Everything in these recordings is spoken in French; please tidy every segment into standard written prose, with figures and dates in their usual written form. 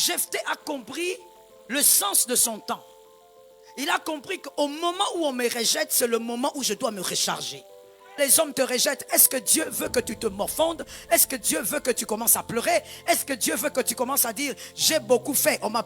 Jephthé a compris le sens de son temps. Il a compris qu'au moment où on me rejette, c'est le moment où je dois me recharger. Les hommes te rejettent. Est-ce que Dieu veut que tu te morfondes? Est-ce que Dieu veut que tu commences à pleurer? Est-ce que Dieu veut que tu commences à dire j'ai beaucoup fait, on n'a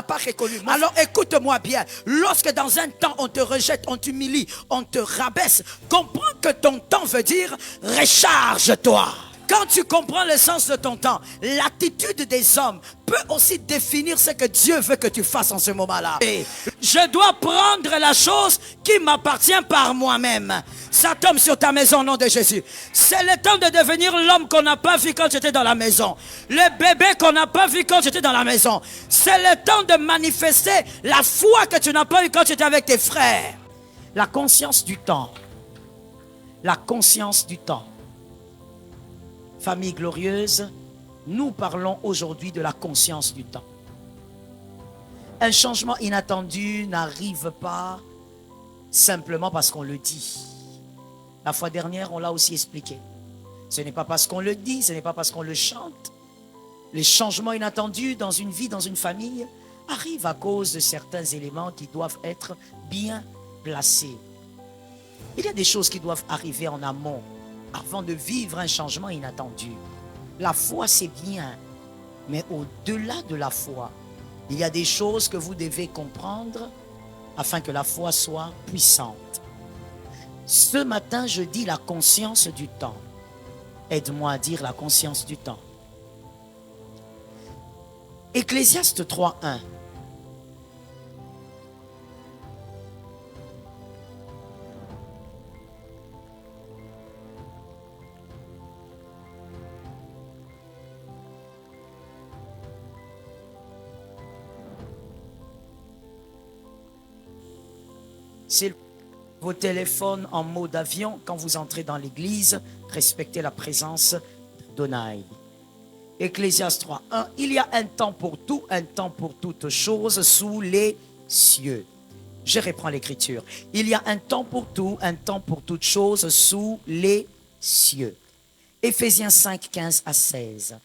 pas reconnu? Alors écoute-moi bien. Lorsque dans un temps on te rejette, on t'humilie, on te rabaisse, comprends que ton temps veut dire recharge-toi. Quand tu comprends le sens de ton temps, l'attitude des hommes peut aussi définir ce que Dieu veut que tu fasses en ce moment-là. Et je dois prendre la chose qui m'appartient par moi-même. Ça tombe sur ta maison au nom de Jésus. C'est le temps de devenir l'homme qu'on n'a pas vu quand j'étais dans la maison. Le bébé qu'on n'a pas vu quand j'étais dans la maison. C'est le temps de manifester la foi que tu n'as pas eu quand tu étais avec tes frères. La conscience du temps. La conscience du temps. Famille glorieuse, nous parlons aujourd'hui de la conscience du temps. Un changement inattendu n'arrive pas simplement parce qu'on le dit. La fois dernière, on l'a aussi expliqué. Ce n'est pas parce qu'on le dit, ce n'est pas parce qu'on le chante. Les changements inattendus dans une vie, dans une famille, arrivent à cause de certains éléments qui doivent être bien placés. Il y a des choses qui doivent arriver en amont avant de vivre un changement inattendu. La foi, c'est bien, mais au-delà de la foi, il y a des choses que vous devez comprendre afin que la foi soit puissante. Ce matin, je dis la conscience du temps. Aide-moi à dire la conscience du temps. Ecclésiaste 3:1. C'est vos téléphones en mode avion. Quand vous entrez dans l'église, respectez la présence d'Adonai. Ecclésiaste 3:1. Il y a un temps pour tout, un temps pour toutes choses sous les cieux. Je reprends l'écriture. Il y a un temps pour tout, un temps pour toutes choses sous les cieux. Éphésiens 5, 15 à 16.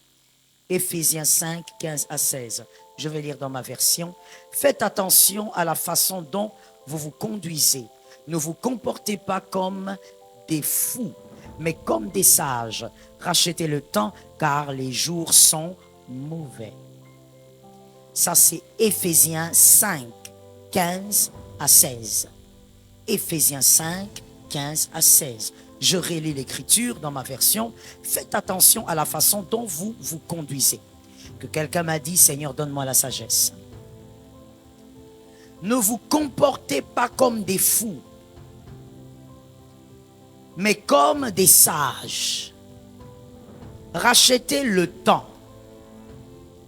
Éphésiens 5, 15 à 16. Je vais lire dans ma version. Faites attention à la façon dont vous vous conduisez. Ne vous comportez pas comme des fous, mais comme des sages. Rachetez le temps, car les jours sont mauvais. Ça, c'est Éphésiens 5, 15 à 16. Éphésiens 5, 15 à 16. Je relis l'écriture dans ma version. Faites attention à la façon dont vous vous conduisez. Que quelqu'un m'a dit, Seigneur, donne-moi la sagesse. Ne vous comportez pas comme des fous, mais comme des sages. Rachetez le temps,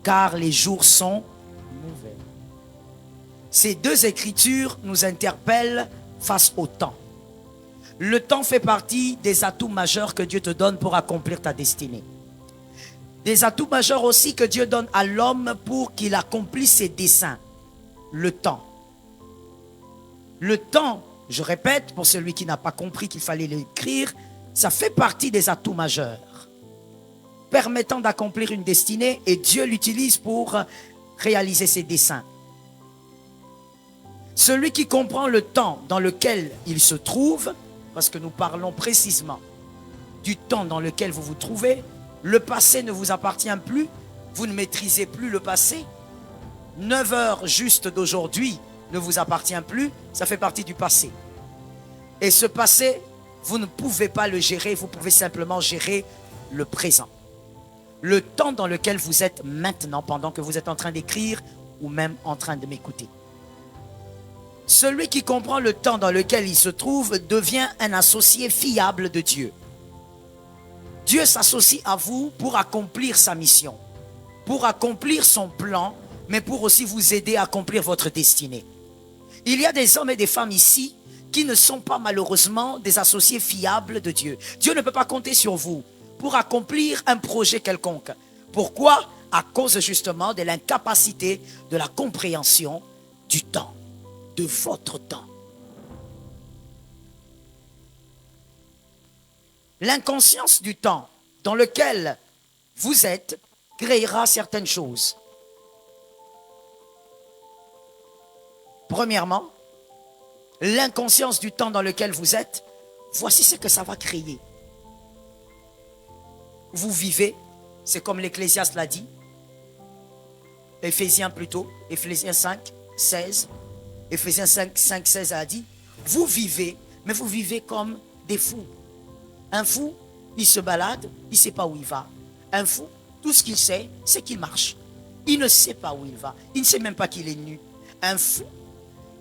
car les jours sont mauvais. Ces deux écritures nous interpellent face au temps. Le temps fait partie des atouts majeurs que Dieu te donne pour accomplir ta destinée. Des atouts majeurs aussi que Dieu donne à l'homme pour qu'il accomplisse ses desseins. Le temps. Le temps, je répète, pour celui qui n'a pas compris qu'il fallait l'écrire, ça fait partie des atouts majeurs permettant d'accomplir une destinée, et Dieu l'utilise pour réaliser ses desseins. Celui qui comprend le temps dans lequel il se trouve, parce que nous parlons précisément du temps dans lequel vous vous trouvez, le passé ne vous appartient plus, vous ne maîtrisez plus le passé. 9 heures juste d'aujourd'hui ne vous appartient plus, ça fait partie du passé. Et ce passé, vous ne pouvez pas le gérer, vous pouvez simplement gérer le présent. Le temps dans lequel vous êtes maintenant, pendant que vous êtes en train d'écrire ou même en train de m'écouter. Celui qui comprend le temps dans lequel il se trouve devient un associé fiable de Dieu. Dieu s'associe à vous pour accomplir sa mission, pour accomplir son plan, mais pour aussi vous aider à accomplir votre destinée. Il y a des hommes et des femmes ici qui ne sont pas malheureusement des associés fiables de Dieu. Dieu ne peut pas compter sur vous pour accomplir un projet quelconque. Pourquoi? À cause justement de l'incapacité de la compréhension du temps, de votre temps. L'inconscience du temps dans lequel vous êtes créera certaines choses. Premièrement, l'inconscience du temps dans lequel vous êtes, voici ce que ça va créer. Vous vivez, c'est comme l'Ecclésiaste l'a dit, Éphésiens plutôt, Éphésiens 5, 16, Éphésiens 5, 16 a dit, vous vivez, mais vous vivez comme des fous. Un fou, il se balade, il ne sait pas où il va. Un fou, tout ce qu'il sait, c'est qu'il marche. Il ne sait pas où il va. Il ne sait même pas qu'il est nu. Un fou,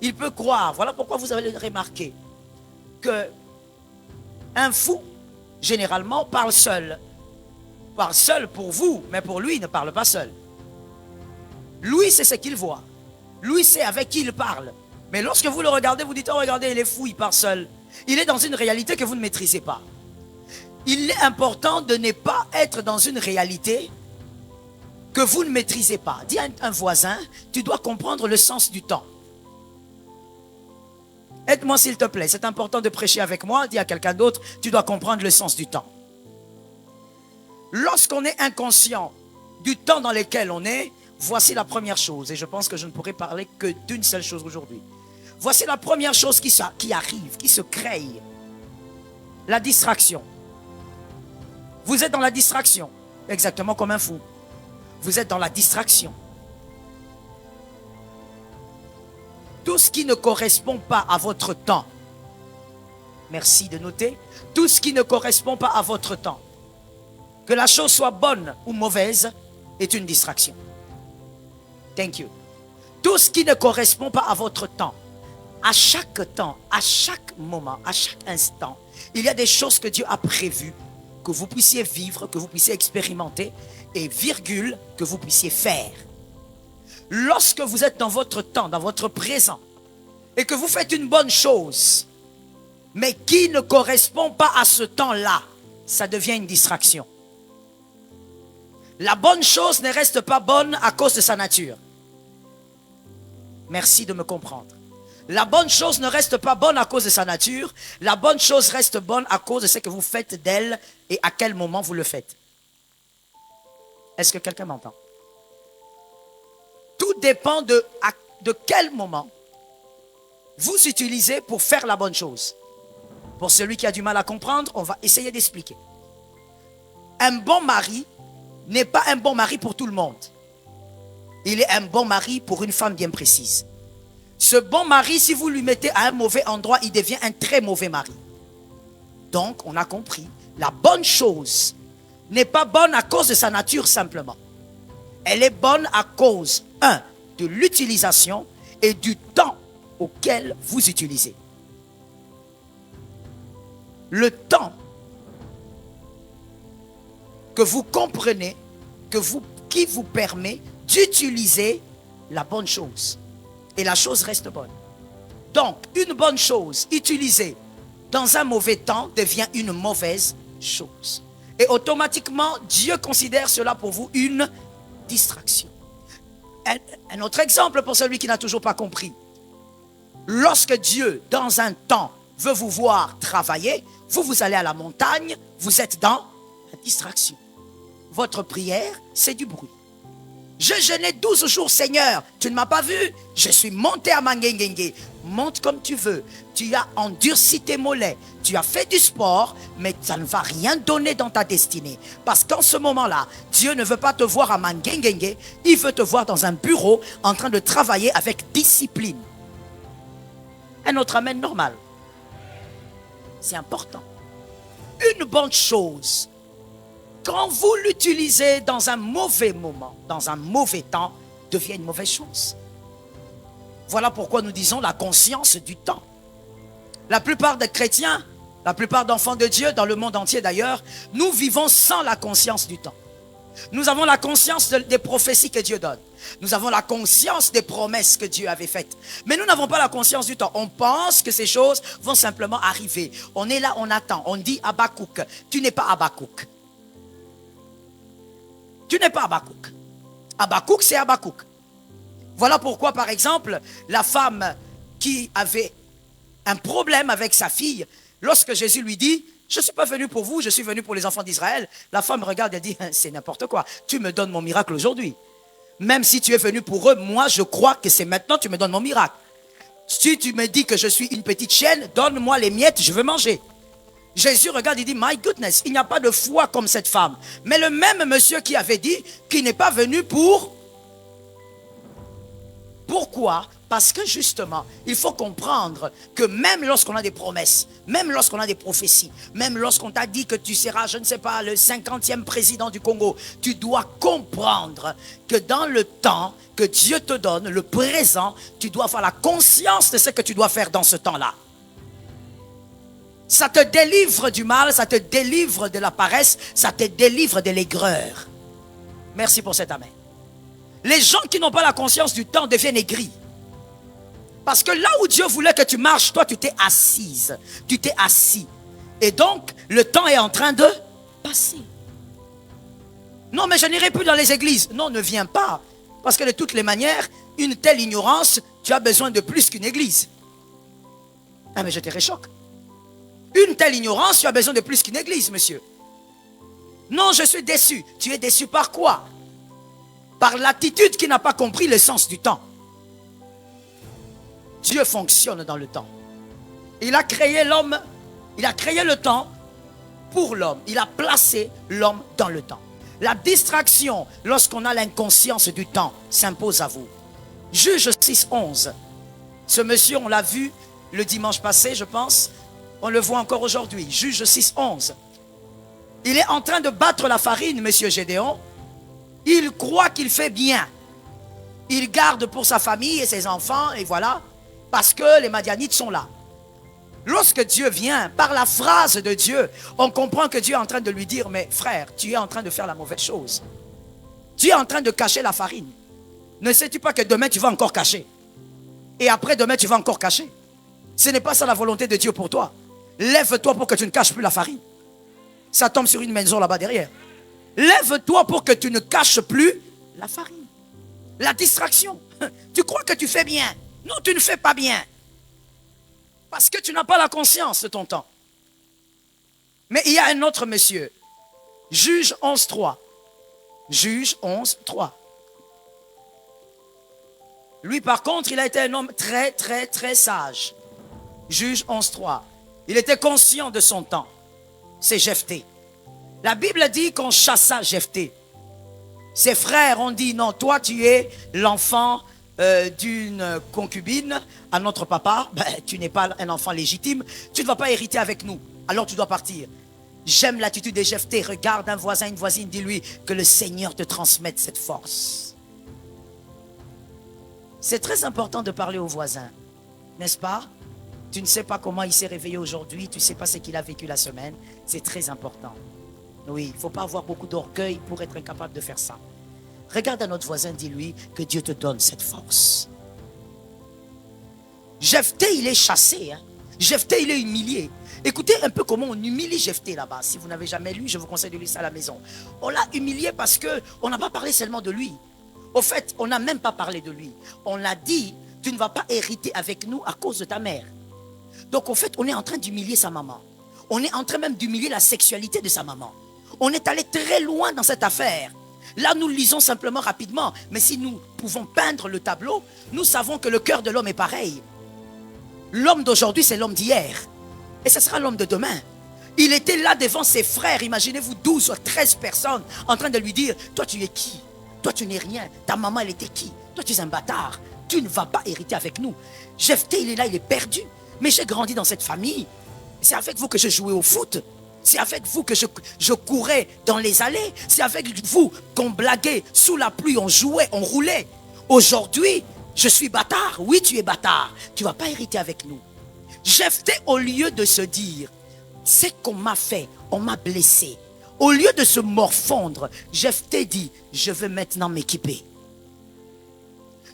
il peut croire. Voilà pourquoi vous avez remarqué que un fou, généralement, parle seul. Parle seul pour vous, mais pour lui, il ne parle pas seul. Lui, c'est ce qu'il voit. Lui, c'est avec qui il parle. Mais lorsque vous le regardez, vous dites, oh, regardez, il est fou, il parle seul. Il est dans une réalité que vous ne maîtrisez pas. Il est important de ne pas être dans une réalité que vous ne maîtrisez pas. Dis à un voisin, tu dois comprendre le sens du temps. Aide-moi s'il te plaît, c'est important de prêcher avec moi. Dis à quelqu'un d'autre, tu dois comprendre le sens du temps. Lorsqu'on est inconscient du temps dans lequel on est, voici la première chose. Et je pense que je ne pourrai parler que d'une seule chose aujourd'hui. Voici la première chose qui arrive, qui se crée. La distraction. Vous êtes dans la distraction, exactement comme un fou. Vous êtes dans la distraction. Tout ce qui ne correspond pas à votre temps, merci de noter, tout ce qui ne correspond pas à votre temps, que la chose soit bonne ou mauvaise, est une distraction. Thank you. Tout ce qui ne correspond pas à votre temps, à chaque moment, à chaque instant, il y a des choses que Dieu a prévues, que vous puissiez vivre, que vous puissiez expérimenter, et virgule, que vous puissiez faire. Lorsque vous êtes dans votre temps, dans votre présent, et que vous faites une bonne chose, mais qui ne correspond pas à ce temps-là, ça devient une distraction. La bonne chose ne reste pas bonne à cause de sa nature. Merci de me comprendre. La bonne chose ne reste pas bonne à cause de sa nature. La bonne chose reste bonne à cause de ce que vous faites d'elle et à quel moment vous le faites. Est-ce que quelqu'un m'entend? Tout dépend de quel moment vous utilisez pour faire la bonne chose. Pour celui qui a du mal à comprendre, on va essayer d'expliquer. Un bon mari n'est pas un bon mari pour tout le monde. Il est un bon mari pour une femme bien précise. Ce bon mari, si vous lui mettez à un mauvais endroit, il devient un très mauvais mari. Donc, on a compris, la bonne chose n'est pas bonne à cause de sa nature simplement. Elle est bonne à cause, de l'utilisation et du temps auquel vous utilisez. Le temps que vous comprenez, qui vous permet d'utiliser la bonne chose. Et la chose reste bonne. Donc, une bonne chose utilisée dans un mauvais temps devient une mauvaise chose. Et automatiquement, Dieu considère cela pour vous une distraction. Un autre exemple pour celui qui n'a toujours pas compris. Lorsque Dieu, dans un temps, veut vous voir travailler, vous allez à la montagne, vous êtes dans la distraction. Votre prière, c'est du bruit. Je jeûnais 12 jours, Seigneur. Tu ne m'as pas vu? Je suis monté à Mangengenge. Monte comme tu veux. Tu as endurci tes mollets. Tu as fait du sport, mais ça ne va rien donner dans ta destinée. Parce qu'en ce moment-là, Dieu ne veut pas te voir à Mangengenge. Il veut te voir dans un bureau en train de travailler avec discipline. Un autre amen normal. C'est important. Une bonne chose, quand vous l'utilisez dans un mauvais moment, dans un mauvais temps, devient une mauvaise chose. Voilà pourquoi nous disons la conscience du temps. La plupart des chrétiens, la plupart d'enfants de Dieu, dans le monde entier d'ailleurs, nous vivons sans la conscience du temps. Nous avons la conscience des prophéties que Dieu donne. Nous avons la conscience des promesses que Dieu avait faites. Mais nous n'avons pas la conscience du temps. On pense que ces choses vont simplement arriver. On est là, on attend. On dit Habakkuk. Tu n'es pas Habakkuk. Tu n'es pas Habakkuk. Habakkuk, c'est Habakkuk. Voilà pourquoi, par exemple, la femme qui avait un problème avec sa fille, lorsque Jésus lui dit, je ne suis pas venu pour vous, je suis venu pour les enfants d'Israël. La femme regarde et dit, c'est n'importe quoi. Tu me donnes mon miracle aujourd'hui. Même si tu es venu pour eux, moi je crois que c'est maintenant que tu me donnes mon miracle. Si tu me dis que je suis une petite chienne, donne-moi les miettes, je veux manger. Jésus regarde et dit, my goodness, il n'y a pas de foi comme cette femme. Mais le même monsieur qui avait dit qu'il n'est pas venu pour... Pourquoi? Parce que justement, il faut comprendre que même lorsqu'on a des promesses, même lorsqu'on a des prophéties, même lorsqu'on t'a dit que tu seras, je ne sais pas, le 50e président du Congo, tu dois comprendre que dans le temps que Dieu te donne, le présent, tu dois avoir la conscience de ce que tu dois faire dans ce temps-là. Ça te délivre du mal, ça te délivre de la paresse, ça te délivre de l'aigreur. Merci pour cet amen. Les gens qui n'ont pas la conscience du temps deviennent aigris. Parce que là où Dieu voulait que tu marches, toi tu t'es assise, tu t'es assis. Et donc, le temps est en train de passer. Non, mais je n'irai plus dans les églises. Non, ne viens pas. Parce que de toutes les manières, une telle ignorance, tu as besoin de plus qu'une église. Ah, mais je te réchoque. Une telle ignorance, tu as besoin de plus qu'une église, monsieur. Non, je suis déçu. Tu es déçu par quoi? Par l'attitude qui n'a pas compris le sens du temps. Dieu fonctionne dans le temps. Il a créé l'homme, il a créé le temps pour l'homme. Il a placé l'homme dans le temps. La distraction, lorsqu'on a l'inconscience du temps, s'impose à vous. Juge 6:11. Ce monsieur, on l'a vu le dimanche passé, je pense. On le voit encore aujourd'hui. Juge 6:11. Il est en train de battre la farine, monsieur Gédéon. Il croit qu'il fait bien. Il garde pour sa famille et ses enfants, et voilà, parce que les Madianites sont là. Lorsque Dieu vient, par la phrase de Dieu, on comprend que Dieu est en train de lui dire, mais frère, tu es en train de faire la mauvaise chose. Tu es en train de cacher la farine. Ne sais-tu pas que demain tu vas encore cacher? Et après demain tu vas encore cacher? Ce n'est pas ça la volonté de Dieu pour toi. Lève-toi pour que tu ne caches plus la farine. Ça tombe sur une maison là-bas derrière. Lève-toi pour que tu ne caches plus la farine. La distraction. Tu crois que tu fais bien. Non, tu ne fais pas bien. Parce que tu n'as pas la conscience de ton temps. Mais il y a un autre monsieur. Juge 11:3. Juge 11:3. Lui, par contre, il a été un homme très, très, très sage. Juge 11:3. Il était conscient de son temps. C'est Jephthé. La Bible dit qu'on chassa Jephthé. Ses frères ont dit, non, toi tu es l'enfant d'une concubine à notre papa. Ben, tu n'es pas un enfant légitime. Tu ne vas pas hériter avec nous. Alors tu dois partir. J'aime l'attitude de Jephthé. Regarde un voisin, une voisine, dis-lui que le Seigneur te transmette cette force. C'est très important de parler aux voisins, n'est-ce pas? Tu ne sais pas comment il s'est réveillé aujourd'hui, tu ne sais pas ce qu'il a vécu la semaine. C'est très important. Oui, il ne faut pas avoir beaucoup d'orgueil pour être incapable de faire ça. Regarde à notre voisin, dis-lui que Dieu te donne cette force. Jephthé, il est chassé. Hein? Jephthé, il est humilié. Écoutez un peu comment on humilie Jephthé là-bas. Si vous n'avez jamais lu, je vous conseille de lire ça à la maison. On l'a humilié parce qu'on n'a pas parlé seulement de lui. Au fait, on n'a même pas parlé de lui. On a dit, tu ne vas pas hériter avec nous à cause de ta mère. Donc, au fait, on est en train d'humilier sa maman. On est en train même d'humilier la sexualité de sa maman. On est allé très loin dans cette affaire. Là, nous lisons simplement rapidement. Mais si nous pouvons peindre le tableau, nous savons que le cœur de l'homme est pareil. L'homme d'aujourd'hui, c'est l'homme d'hier. Et ce sera l'homme de demain. Il était là devant ses frères. Imaginez-vous 12 ou 13 personnes en train de lui dire, toi, tu es qui? Toi, tu n'es rien. Ta maman, elle était qui? Toi, tu es un bâtard. Tu ne vas pas hériter avec nous. Jephthé, il est là, il est perdu. Mais j'ai grandi dans cette famille. C'est avec vous que je jouais au foot. C'est avec vous que je courais dans les allées. C'est avec vous qu'on blaguait. Sous la pluie, on jouait, on roulait. Aujourd'hui, je suis bâtard. Oui, tu es bâtard. Tu ne vas pas hériter avec nous. Jephthé, au lieu de se dire, c'est qu'on m'a fait, on m'a blessé. Au lieu de se morfondre, Jephthé dit, je veux maintenant m'équiper.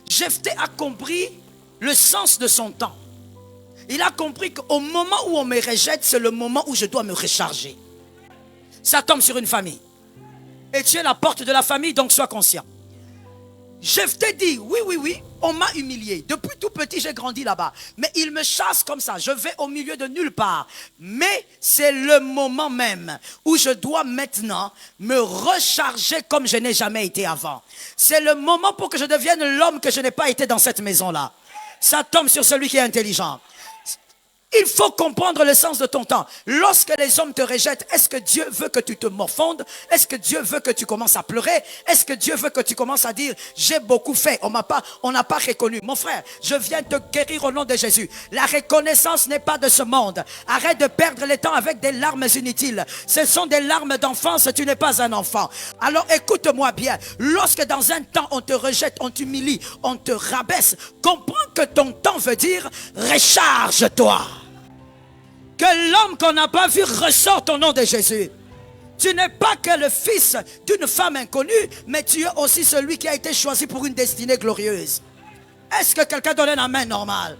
Jephthé a compris le sens de son temps. Il a compris qu'au moment où on me rejette, c'est le moment où je dois me recharger. Ça tombe sur une famille. Et tu es la porte de la famille, donc sois conscient. Jephthé dit, oui, on m'a humilié. Depuis tout petit, j'ai grandi là-bas. Mais il me chasse comme ça. Je vais au milieu de nulle part. Mais c'est le moment même où je dois maintenant me recharger comme je n'ai jamais été avant. C'est le moment pour que je devienne l'homme que je n'ai pas été dans cette maison-là. Ça tombe sur celui qui est intelligent. Il faut comprendre le sens de ton temps. Lorsque les hommes te rejettent, est-ce que Dieu veut que tu te morfondes? Est-ce que Dieu veut que tu commences à pleurer? Est-ce que Dieu veut que tu commences à dire, j'ai beaucoup fait, on n'a pas reconnu. Mon frère, je viens te guérir au nom de Jésus. La reconnaissance n'est pas de ce monde. Arrête de perdre le temps avec des larmes inutiles. Ce sont des larmes d'enfance, tu n'es pas un enfant. Alors écoute-moi bien. Lorsque dans un temps on te rejette, on t'humilie, on te rabaisse, comprends que ton temps veut dire recharge-toi. Que l'homme qu'on n'a pas vu ressorte au nom de Jésus. Tu n'es pas que le fils d'une femme inconnue, mais tu es aussi celui qui a été choisi pour une destinée glorieuse. Est-ce que quelqu'un donne un amen normal?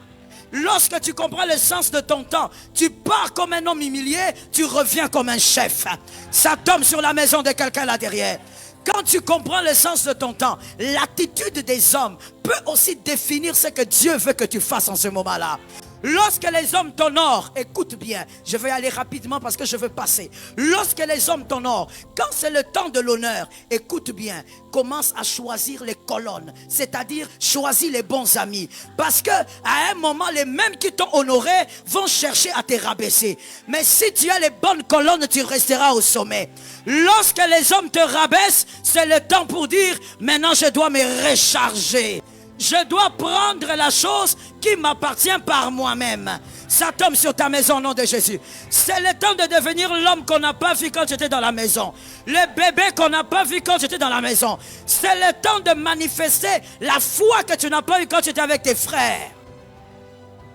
Lorsque tu comprends le sens de ton temps, tu pars comme un homme humilié, tu reviens comme un chef. Ça tombe sur la maison de quelqu'un là derrière. Quand tu comprends le sens de ton temps, l'attitude des hommes peut aussi définir ce que Dieu veut que tu fasses en ce moment-là. Lorsque les hommes t'honorent, écoute bien, je vais aller rapidement parce que je veux passer. Lorsque les hommes t'honorent, quand c'est le temps de l'honneur, écoute bien, commence à choisir les colonnes, c'est-à-dire choisis les bons amis. Parce que à un moment, les mêmes qui t'ont honoré vont chercher à te rabaisser. Mais si tu as les bonnes colonnes, tu resteras au sommet. Lorsque les hommes te rabaissent, c'est le temps pour dire, maintenant je dois me recharger. Je dois prendre la chose qui m'appartient par moi-même. Ça tombe sur ta maison au nom de Jésus. C'est le temps de devenir l'homme qu'on n'a pas vu quand j'étais dans la maison. Le bébé qu'on n'a pas vu quand j'étais dans la maison. C'est le temps de manifester la foi que tu n'as pas eu quand tu étais avec tes frères.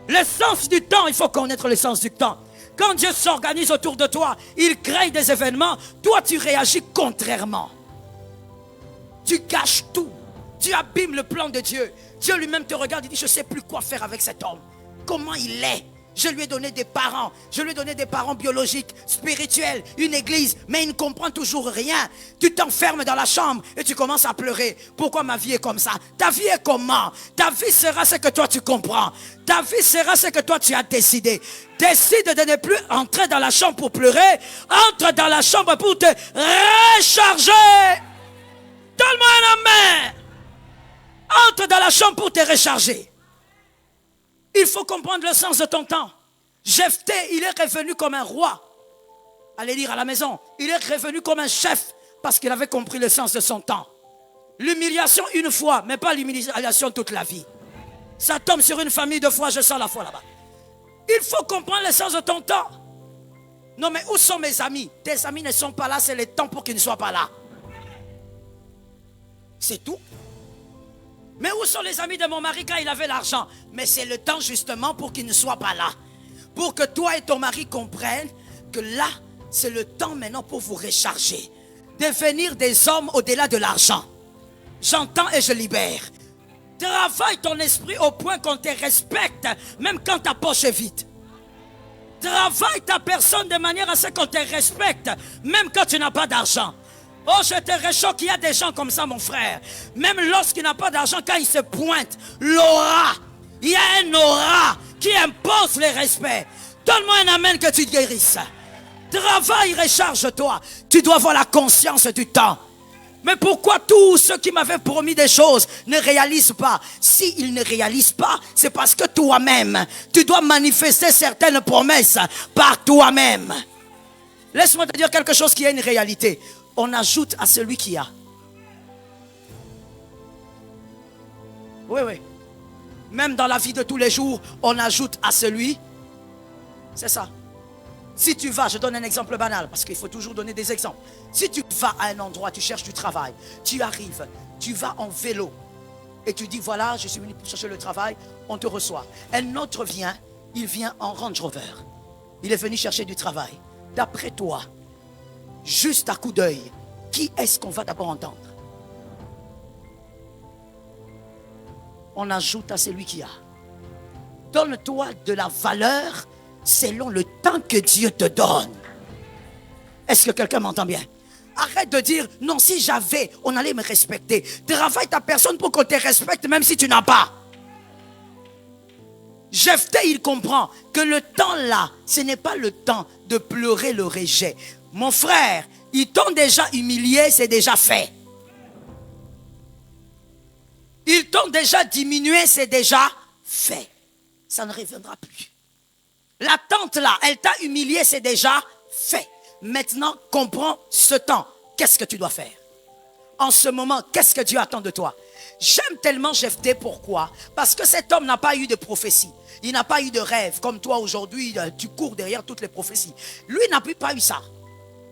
Le sens du temps, il faut connaître le sens du temps. Quand Dieu s'organise autour de toi, il crée des événements. Toi, tu réagis contrairement. Tu gâches tout. Tu abîmes le plan de Dieu. Dieu lui-même te regarde et dit, je ne sais plus quoi faire avec cet homme. Comment il est? Je lui ai donné des parents. Je lui ai donné des parents biologiques, spirituels, une église. Mais il ne comprend toujours rien. Tu t'enfermes dans la chambre et tu commences à pleurer. Pourquoi ma vie est comme ça? Ta vie est comment? Ta vie sera ce que toi tu comprends. Ta vie sera ce que toi tu as décidé. Décide de ne plus entrer dans la chambre pour pleurer. Entre dans la chambre pour te recharger. Donne-moi un amen. Entre dans la chambre pour te recharger. Il faut comprendre le sens de ton temps. Jephthé, il est revenu comme un roi. Allez lire à la maison. Il est revenu comme un chef parce qu'il avait compris le sens de son temps. L'humiliation une fois, mais pas l'humiliation toute la vie. Ça tombe sur une famille de foi, je sens la foi là-bas. Il faut comprendre le sens de ton temps. Non mais où sont mes amis? Tes amis ne sont pas là, c'est le temps pour qu'ils ne soient pas là. C'est tout. Mais où sont les amis de mon mari quand il avait l'argent? Mais c'est le temps justement pour qu'il ne soit pas là. Pour que toi et ton mari comprennent que là, c'est le temps maintenant pour vous recharger. Devenir des hommes au-delà de l'argent. J'entends et je libère. Travaille ton esprit au point qu'on te respecte, même quand ta poche est vide. Travaille ta personne de manière à ce qu'on te respecte, même quand tu n'as pas d'argent. Oh, je te réchauffe qu'il y a des gens comme ça, mon frère. Même lorsqu'il n'a pas d'argent, quand il se pointe, l'aura. Il y a un aura qui impose le respect. Donne-moi un amen que tu te guérisses. Travaille, recharge-toi. Tu dois avoir la conscience du temps. Mais pourquoi tous ceux qui m'avaient promis des choses ne réalisent pas? S'ils ne réalisent pas, c'est parce que toi-même, tu dois manifester certaines promesses par toi-même. Laisse-moi te dire quelque chose qui est une réalité. On ajoute à celui qui a. Oui, oui. Même dans la vie de tous les jours, on ajoute à celui. C'est ça. Si tu vas, je donne un exemple banal, parce qu'il faut toujours donner des exemples. Si tu vas à un endroit, tu cherches du travail, tu arrives, tu vas en vélo, et tu dis, voilà, je suis venu pour chercher le travail, on te reçoit. Un autre vient, il vient en Range Rover. Il est venu chercher du travail. D'après toi, juste à coup d'œil, qui est-ce qu'on va d'abord entendre? On ajoute à celui qui a. Donne-toi de la valeur selon le temps que Dieu te donne. Est-ce que quelqu'un m'entend bien? Arrête de dire, non, si j'avais, on allait me respecter. Travaille ta personne pour qu'on te respecte, même si tu n'as pas. Jephthé, il comprend que le temps là, ce n'est pas le temps de pleurer le rejet. Mon frère, ils t'ont déjà humilié, c'est déjà fait. Ils t'ont déjà diminué, c'est déjà fait, ça ne reviendra plus. L'attente là, elle t'a humilié, c'est déjà fait. Maintenant, comprends ce temps. Qu'est-ce que tu dois faire? En ce moment, qu'est-ce que Dieu attend de toi? J'aime tellement Jephthé, pourquoi? Parce que cet homme n'a pas eu de prophétie. Il n'a pas eu de rêve. Comme toi aujourd'hui, tu cours derrière toutes les prophéties. Lui n'a pas eu ça.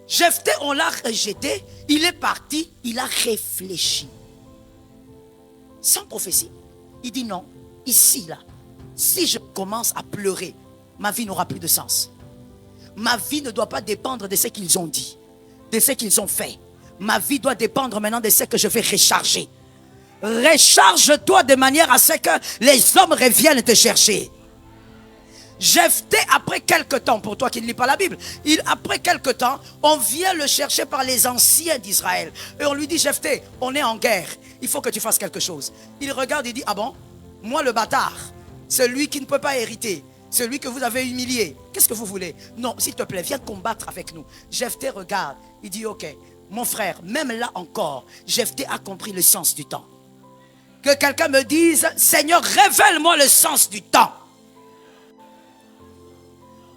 Jephthé, on l'a rejeté. Il est parti, il a réfléchi. Sans prophétie. Il dit non, ici, là, si je commence à pleurer, ma vie n'aura plus de sens. Ma vie ne doit pas dépendre de ce qu'ils ont dit, de ce qu'ils ont fait. Ma vie doit dépendre maintenant de ce que je vais recharger. Recharge-toi de manière à ce que les hommes reviennent te chercher. Jephthé, après quelque temps, pour toi qui ne lis pas la Bible, après quelque temps, on vient le chercher par les anciens d'Israël. Et on lui dit, Jephthé, on est en guerre. Il faut que tu fasses quelque chose. Il regarde et dit, ah bon? Moi le bâtard, celui qui ne peut pas hériter, celui que vous avez humilié, qu'est-ce que vous voulez? Non, s'il te plaît, viens combattre avec nous. Jephthé regarde, il dit, ok, mon frère, même là encore, Jephthé a compris le sens du temps. Que quelqu'un me dise, Seigneur, révèle-moi le sens du temps.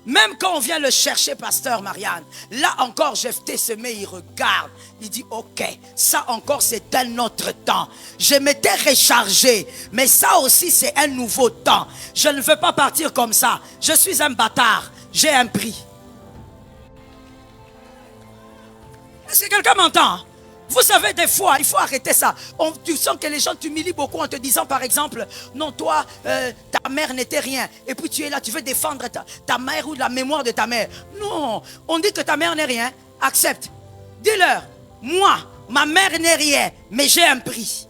Même quand on vient le chercher, pasteur Marianne, là encore Jephthé se met, il regarde, il dit ok, ça encore c'est un autre temps. Je m'étais rechargé, mais ça aussi c'est un nouveau temps. Je ne veux pas partir comme ça. Je suis un bâtard, j'ai un prix. Est-ce que quelqu'un m'entend? Vous savez, des fois, il faut arrêter ça. Tu sens que les gens t'humilient beaucoup en te disant, par exemple, non, toi, ta mère n'était rien. Et puis tu es là, tu veux défendre ta mère ou la mémoire de ta mère. Non, on dit que ta mère n'est rien. Accepte. Dis-leur, moi, ma mère n'est rien, mais j'ai un prix.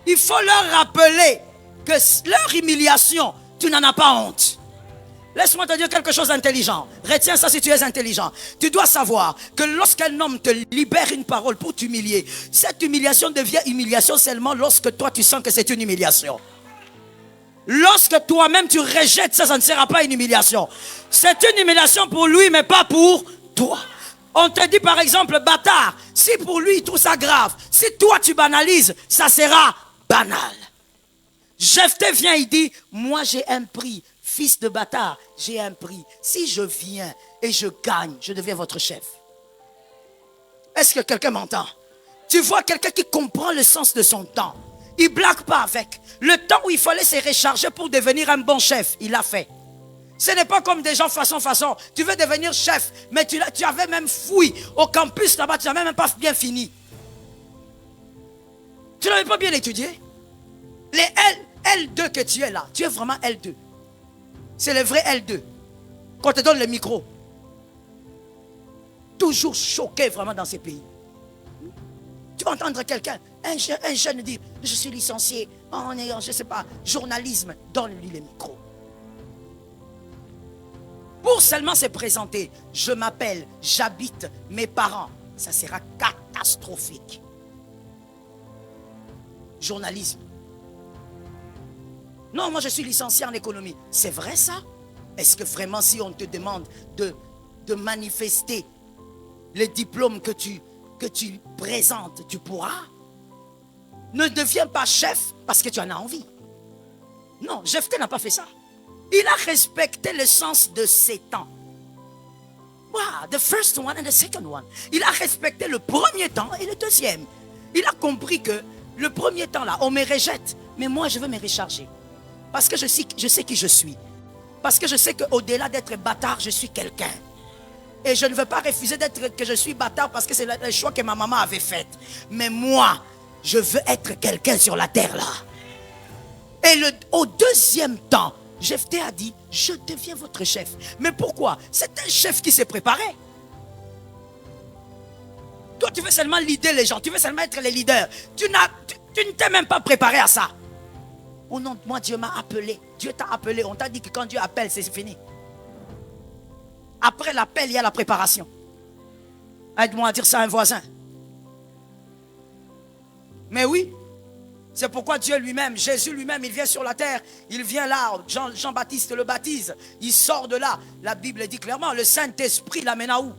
Il faut leur rappeler que leur humiliation, tu n'en as pas honte. Laisse-moi te dire quelque chose d'intelligent. Retiens ça si tu es intelligent. Tu dois savoir que lorsqu'un homme te libère une parole pour t'humilier, cette humiliation devient humiliation seulement lorsque toi tu sens que c'est une humiliation. Lorsque toi-même tu rejettes ça, ça ne sera pas une humiliation. C'est une humiliation pour lui, mais pas pour toi. On te dit par exemple, bâtard, si pour lui il trouve ça grave, si toi tu banalises, ça sera banal. Jephthé vient, il dit, moi j'ai un prix. Fils de bâtard, j'ai un prix. Si je viens et je gagne, je deviens votre chef. Est-ce que quelqu'un m'entend? Tu vois quelqu'un qui comprend le sens de son temps. Il ne blague pas avec. Le temps où il fallait se recharger pour devenir un bon chef, il l'a fait. Ce n'est pas comme des gens façon. Tu veux devenir chef, mais tu avais même fouillé au campus là-bas, tu n'avais même pas bien fini. Tu n'avais pas bien étudié. Les L2 que tu es là, tu es vraiment L2. C'est le vrai L2. Quand on te donne le micro. Toujours choqué vraiment dans ces pays. Tu vas entendre quelqu'un, un jeune dire, je suis licencié en, je ne sais pas, journalisme, donne-lui le micro. Pour seulement se présenter, je m'appelle, j'habite, mes parents, ça sera catastrophique. Journalisme. Non, moi je suis licencié en économie. C'est vrai ça? Est-ce que vraiment si on te demande de manifester les diplômes que tu présentes, tu pourras? Ne deviens pas chef parce que tu en as envie. Non, Jephthé n'a pas fait ça. Il a respecté le sens de ses temps. Wow, the first one and the second one. Il a respecté le premier temps et le deuxième. Il a compris que le premier temps là, on me rejette, mais moi je veux me recharger. Parce que je sais qui je suis. Parce que je sais qu'au-delà d'être bâtard, je suis quelqu'un. Et je ne veux pas refuser que je suis bâtard parce que c'est le choix que ma maman avait fait. Mais moi, je veux être quelqu'un sur la terre là. Et au deuxième temps, Jephthé a dit, je deviens votre chef. Mais pourquoi? C'est un chef qui s'est préparé. Toi, tu veux seulement leader les gens. Tu veux seulement être le leader. Tu ne t'es même pas préparé à ça. Oh non, moi Dieu m'a appelé. Dieu t'a appelé. On t'a dit que quand Dieu appelle, c'est fini. Après l'appel, il y a la préparation. Aide-moi à dire ça à un voisin. Mais oui, c'est pourquoi Dieu lui-même, Jésus lui-même, il vient sur la terre. Il vient là, Jean-Baptiste le baptise. Il sort de là. La Bible dit clairement, le Saint-Esprit l'amène à où?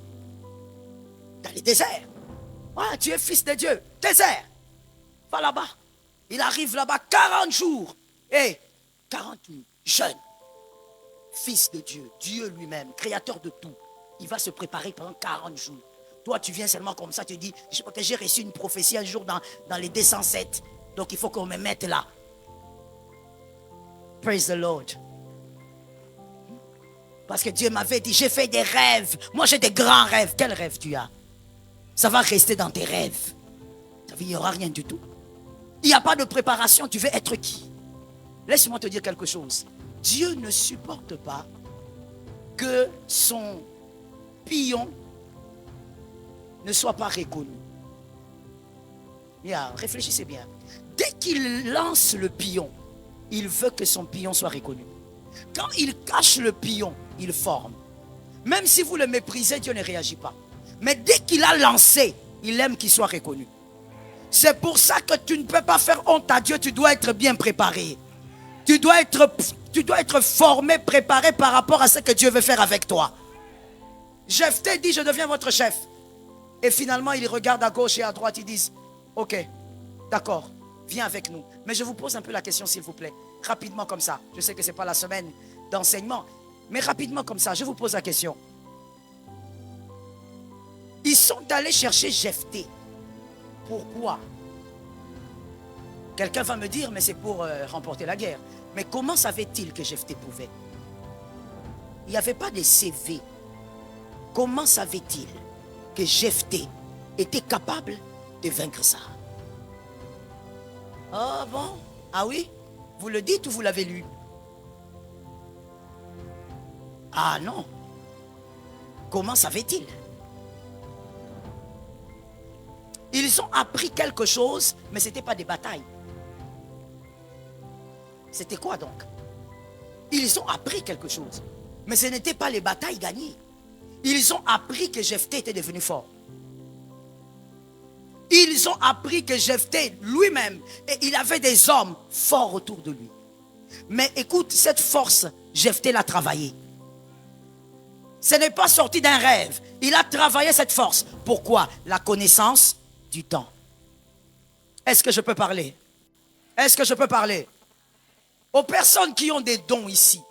Dans les déserts. Ouais, tu es fils de Dieu. Désert. Va là-bas. Il arrive là-bas 40 jours. Et 40 nuits, jeûne. Fils de Dieu, Dieu lui-même, créateur de tout. Il va se préparer pendant 40 jours. Toi, tu viens seulement comme ça, tu dis, j'ai reçu une prophétie un jour dans les 207. Donc, il faut qu'on me mette là. Praise the Lord. Parce que Dieu m'avait dit, j'ai fait des rêves. Moi, j'ai des grands rêves. Quels rêves tu as? Ça va rester dans tes rêves. Il n'y aura rien du tout. Il n'y a pas de préparation. Tu veux être qui? Laisse-moi te dire quelque chose. Dieu ne supporte pas que son pion ne soit pas reconnu. Réfléchissez bien. Dès qu'il lance le pion, il veut que son pion soit reconnu. Quand il cache le pion, il forme. Même si vous le méprisez, Dieu ne réagit pas. Mais dès qu'il a lancé, il aime qu'il soit reconnu. C'est pour ça que tu ne peux pas faire honte à Dieu. Tu dois être bien préparé. Tu dois être formé, préparé par rapport à ce que Dieu veut faire avec toi. Jephthé dit, je deviens votre chef. Et finalement, il regarde à gauche et à droite. Ils disent, ok, d'accord, viens avec nous. Mais je vous pose un peu la question, s'il vous plaît. Rapidement comme ça. Je sais que ce n'est pas la semaine d'enseignement. Mais rapidement comme ça, je vous pose la question. Ils sont allés chercher Jephthé. Pourquoi? Quelqu'un va me dire, mais c'est pour remporter la guerre. Mais comment savait-il que Jephthé pouvait? Il n'y avait pas de CV. Comment savait-il que Jephthé était capable de vaincre ça? Ah bon? Ah oui? Vous le dites ou vous l'avez lu? Ah non. Comment savait-il? Ils ont appris quelque chose, mais ce n'était pas des batailles. C'était quoi donc? Ils ont appris quelque chose, mais ce n'était pas les batailles gagnées. Ils ont appris que Jephthé était devenu fort. Ils ont appris que Jephthé lui-même, il avait des hommes forts autour de lui. Mais écoute, cette force, Jephthé l'a travaillée. Ce n'est pas sorti d'un rêve. Il a travaillé cette force. Pourquoi? La connaissance du temps. Est-ce que je peux parler? Est-ce que je peux parler? Aux personnes qui ont des dons ici.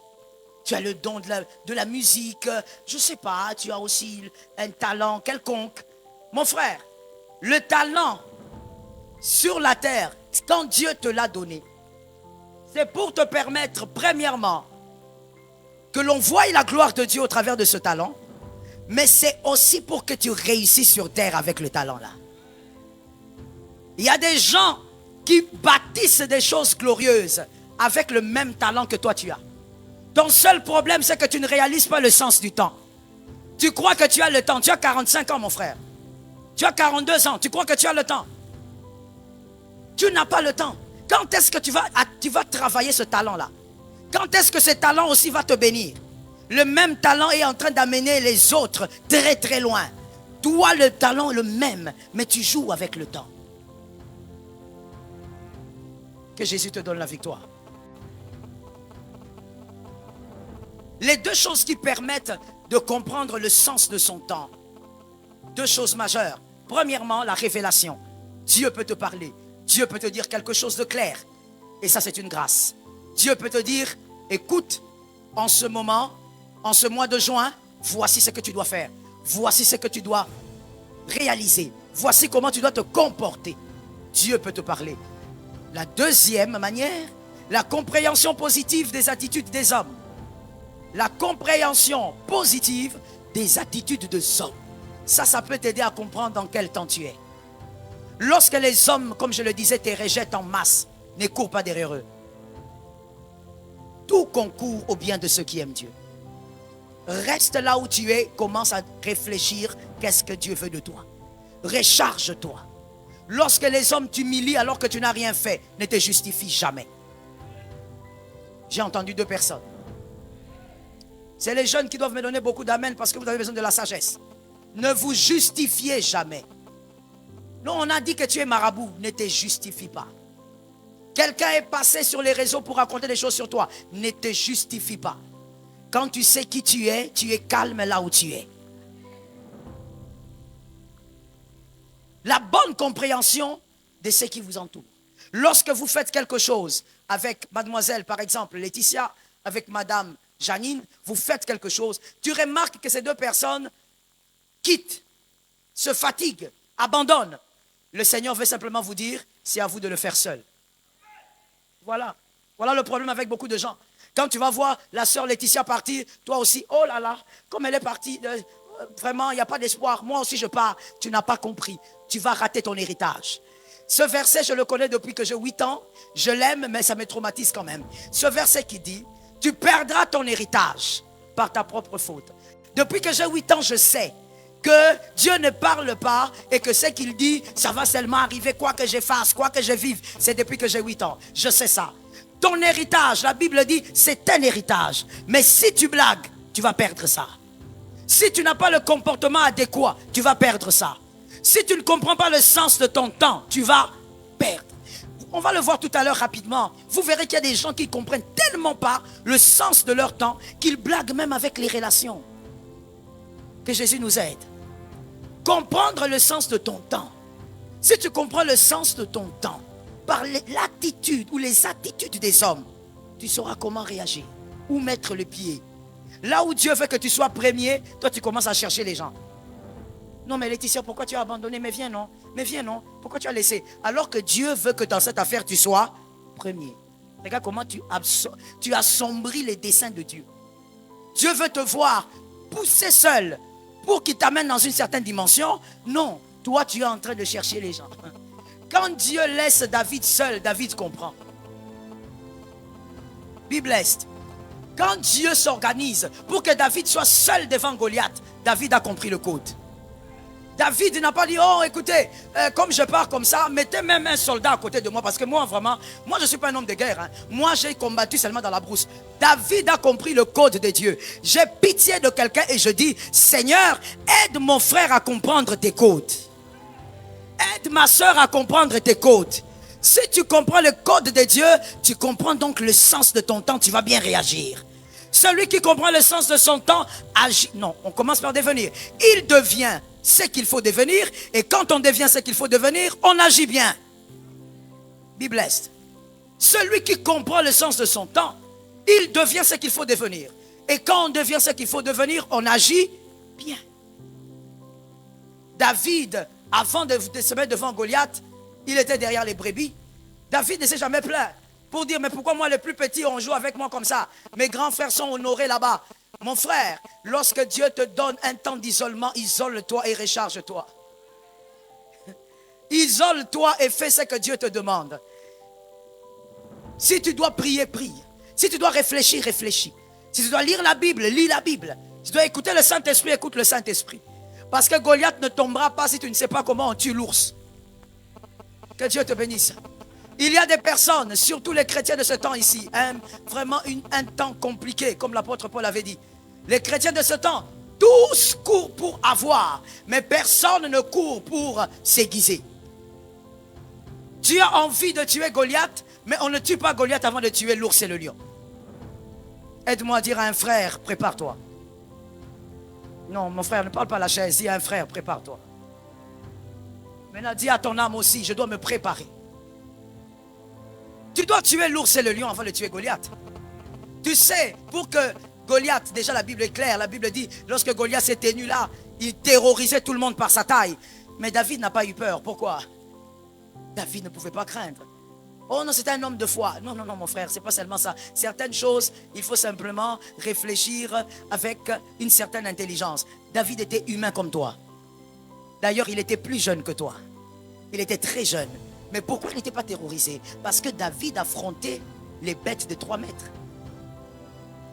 Tu as le don de la musique, je ne sais pas, tu as aussi un talent quelconque. Mon frère, le talent sur la terre, quand Dieu te l'a donné, c'est pour te permettre, premièrement, que l'on voie la gloire de Dieu au travers de ce talent, mais c'est aussi pour que tu réussisses sur terre avec le talent là. Il y a des gens qui bâtissent des choses glorieuses avec le même talent que toi tu as. Ton seul problème, c'est que tu ne réalises pas le sens du temps. Tu crois que tu as le temps. Tu as 45 ans, mon frère. Tu as 42 ans. Tu crois que tu as le temps. Tu n'as pas le temps. Quand est-ce que tu vas travailler ce talent-là? Quand est-ce que ce talent aussi va te bénir? Le même talent est en train d'amener les autres très très loin. Toi, le talent est le même, mais tu joues avec le temps. Que Jésus te donne la victoire. Les deux choses qui permettent de comprendre le sens de son temps. Deux choses majeures. Premièrement, la révélation. Dieu peut te parler. Dieu peut te dire quelque chose de clair. Et ça, c'est une grâce. Dieu peut te dire, écoute, en ce moment, en ce mois de juin, voici ce que tu dois faire. Voici ce que tu dois réaliser. Voici comment tu dois te comporter. Dieu peut te parler. La deuxième manière, la compréhension positive des attitudes des hommes. La compréhension positive des attitudes des hommes. Ça peut t'aider à comprendre dans quel temps tu es. Lorsque les hommes, comme je le disais, te rejettent en masse, ne cours pas derrière eux. Tout concourt au bien de ceux qui aiment Dieu. Reste là où tu es, commence à réfléchir qu'est-ce que Dieu veut de toi. Recharge-toi. Lorsque les hommes t'humilient alors que tu n'as rien fait, ne te justifie jamais. J'ai entendu deux personnes. C'est les jeunes qui doivent me donner beaucoup d'amen parce que vous avez besoin de la sagesse. Ne vous justifiez jamais. Non, on a dit que tu es marabout. Ne te justifie pas. Quelqu'un est passé sur les réseaux pour raconter des choses sur toi. Ne te justifie pas. Quand tu sais qui tu es calme là où tu es. La bonne compréhension de ce qui vous entoure. Lorsque vous faites quelque chose, avec mademoiselle, par exemple, Laetitia, avec madame Janine, vous faites quelque chose, tu remarques que ces deux personnes quittent, se fatiguent, abandonnent. Le Seigneur veut simplement vous dire, c'est à vous de le faire seul. Voilà. Voilà le problème avec beaucoup de gens. Quand tu vas voir la sœur Laetitia partir, toi aussi, oh là là, comme elle est partie, vraiment, il n'y a pas d'espoir. Moi aussi, je pars. Tu n'as pas compris. Tu vas rater ton héritage. Ce verset, je le connais depuis que j'ai 8 ans. Je l'aime, mais ça me traumatise quand même. Ce verset qui dit, tu perdras ton héritage par ta propre faute. Depuis que j'ai 8 ans, je sais que Dieu ne parle pas et que ce qu'il dit, ça va seulement arriver quoi que je fasse, quoi que je vive. C'est depuis que j'ai 8 ans. Je sais ça. Ton héritage, la Bible dit, c'est un héritage. Mais si tu blagues, tu vas perdre ça. Si tu n'as pas le comportement adéquat, tu vas perdre ça. Si tu ne comprends pas le sens de ton temps, tu vas perdre. On va le voir tout à l'heure rapidement. Vous verrez qu'il y a des gens qui ne comprennent tellement pas le sens de leur temps qu'ils blaguent même avec les relations. Que Jésus nous aide. Comprendre le sens de ton temps. Si tu comprends le sens de ton temps, par l'attitude ou les attitudes des hommes, tu sauras comment réagir, où mettre le pied. Là où Dieu veut que tu sois premier, toi tu commences à chercher les gens. Non mais Laetitia, pourquoi tu as abandonné? Mais viens non, pourquoi tu as laissé? Alors que Dieu veut que dans cette affaire tu sois premier. Regarde comment tu assombris les desseins de Dieu. Dieu veut te voir pousser seul pour qu'il t'amène dans une certaine dimension. Non, toi tu es en train de chercher les gens. Quand Dieu laisse David seul, David comprend. Be blessed. Quand Dieu s'organise pour que David soit seul devant Goliath, David a compris le code. David n'a pas dit, oh écoutez, comme je pars comme ça, mettez même un soldat à côté de moi. Parce que moi vraiment, moi je ne suis pas un homme de guerre. Hein. Moi j'ai combattu seulement dans la brousse. David a compris le code de Dieu. J'ai pitié de quelqu'un et je dis, Seigneur, aide mon frère à comprendre tes codes. Aide ma soeur à comprendre tes codes. Si tu comprends le code de Dieu, tu comprends donc le sens de ton temps, tu vas bien réagir. Celui qui comprend le sens de son temps, agit. Non, on commence par devenir. Il devient ce qu'il faut devenir, et quand on devient ce qu'il faut devenir, on agit bien. Be blessed. Celui qui comprend le sens de son temps, il devient ce qu'il faut devenir. Et quand on devient ce qu'il faut devenir, on agit bien. David, avant de se mettre devant Goliath, il était derrière les brebis. David ne s'est jamais plaint pour dire, mais pourquoi moi le plus petit, on joue avec moi comme ça? Mes grands frères sont honorés là-bas. Mon frère, lorsque Dieu te donne un temps d'isolement, isole-toi et recharge-toi. Isole-toi et fais ce que Dieu te demande. Si tu dois prier, prie. Si tu dois réfléchir, réfléchis. Si tu dois lire la Bible, lis la Bible. Si tu dois écouter le Saint-Esprit, écoute le Saint-Esprit. Parce que Goliath ne tombera pas si tu ne sais pas comment on tue l'ours. Que Dieu te bénisse. Il y a des personnes, surtout les chrétiens de ce temps ici, vraiment un temps compliqué, comme l'apôtre Paul avait dit. Les chrétiens de ce temps, tous courent pour avoir, mais personne ne court pour s'aiguiser. Tu as envie de tuer Goliath, mais on ne tue pas Goliath avant de tuer l'ours et le lion. Aide-moi à dire à un frère, prépare-toi. Non, mon frère, ne parle pas à la chaise, dis à un frère, prépare-toi. Maintenant, dis à ton âme aussi, je dois me préparer. Tu dois tuer l'ours et le lion avant de tuer Goliath. Tu sais, pour que Goliath, déjà la Bible est claire, la Bible dit, lorsque Goliath s'était tenu là, il terrorisait tout le monde par sa taille. Mais David n'a pas eu peur. Pourquoi? David ne pouvait pas craindre. Oh non, c'est un homme de foi. Non, non, non, mon frère, c'est pas seulement ça. Certaines choses, il faut simplement réfléchir avec une certaine intelligence. David était humain comme toi. D'ailleurs, il était plus jeune que toi. Il était très jeune. Mais pourquoi il n'était pas terrorisé? Parce que David affrontait les bêtes de 3 mètres.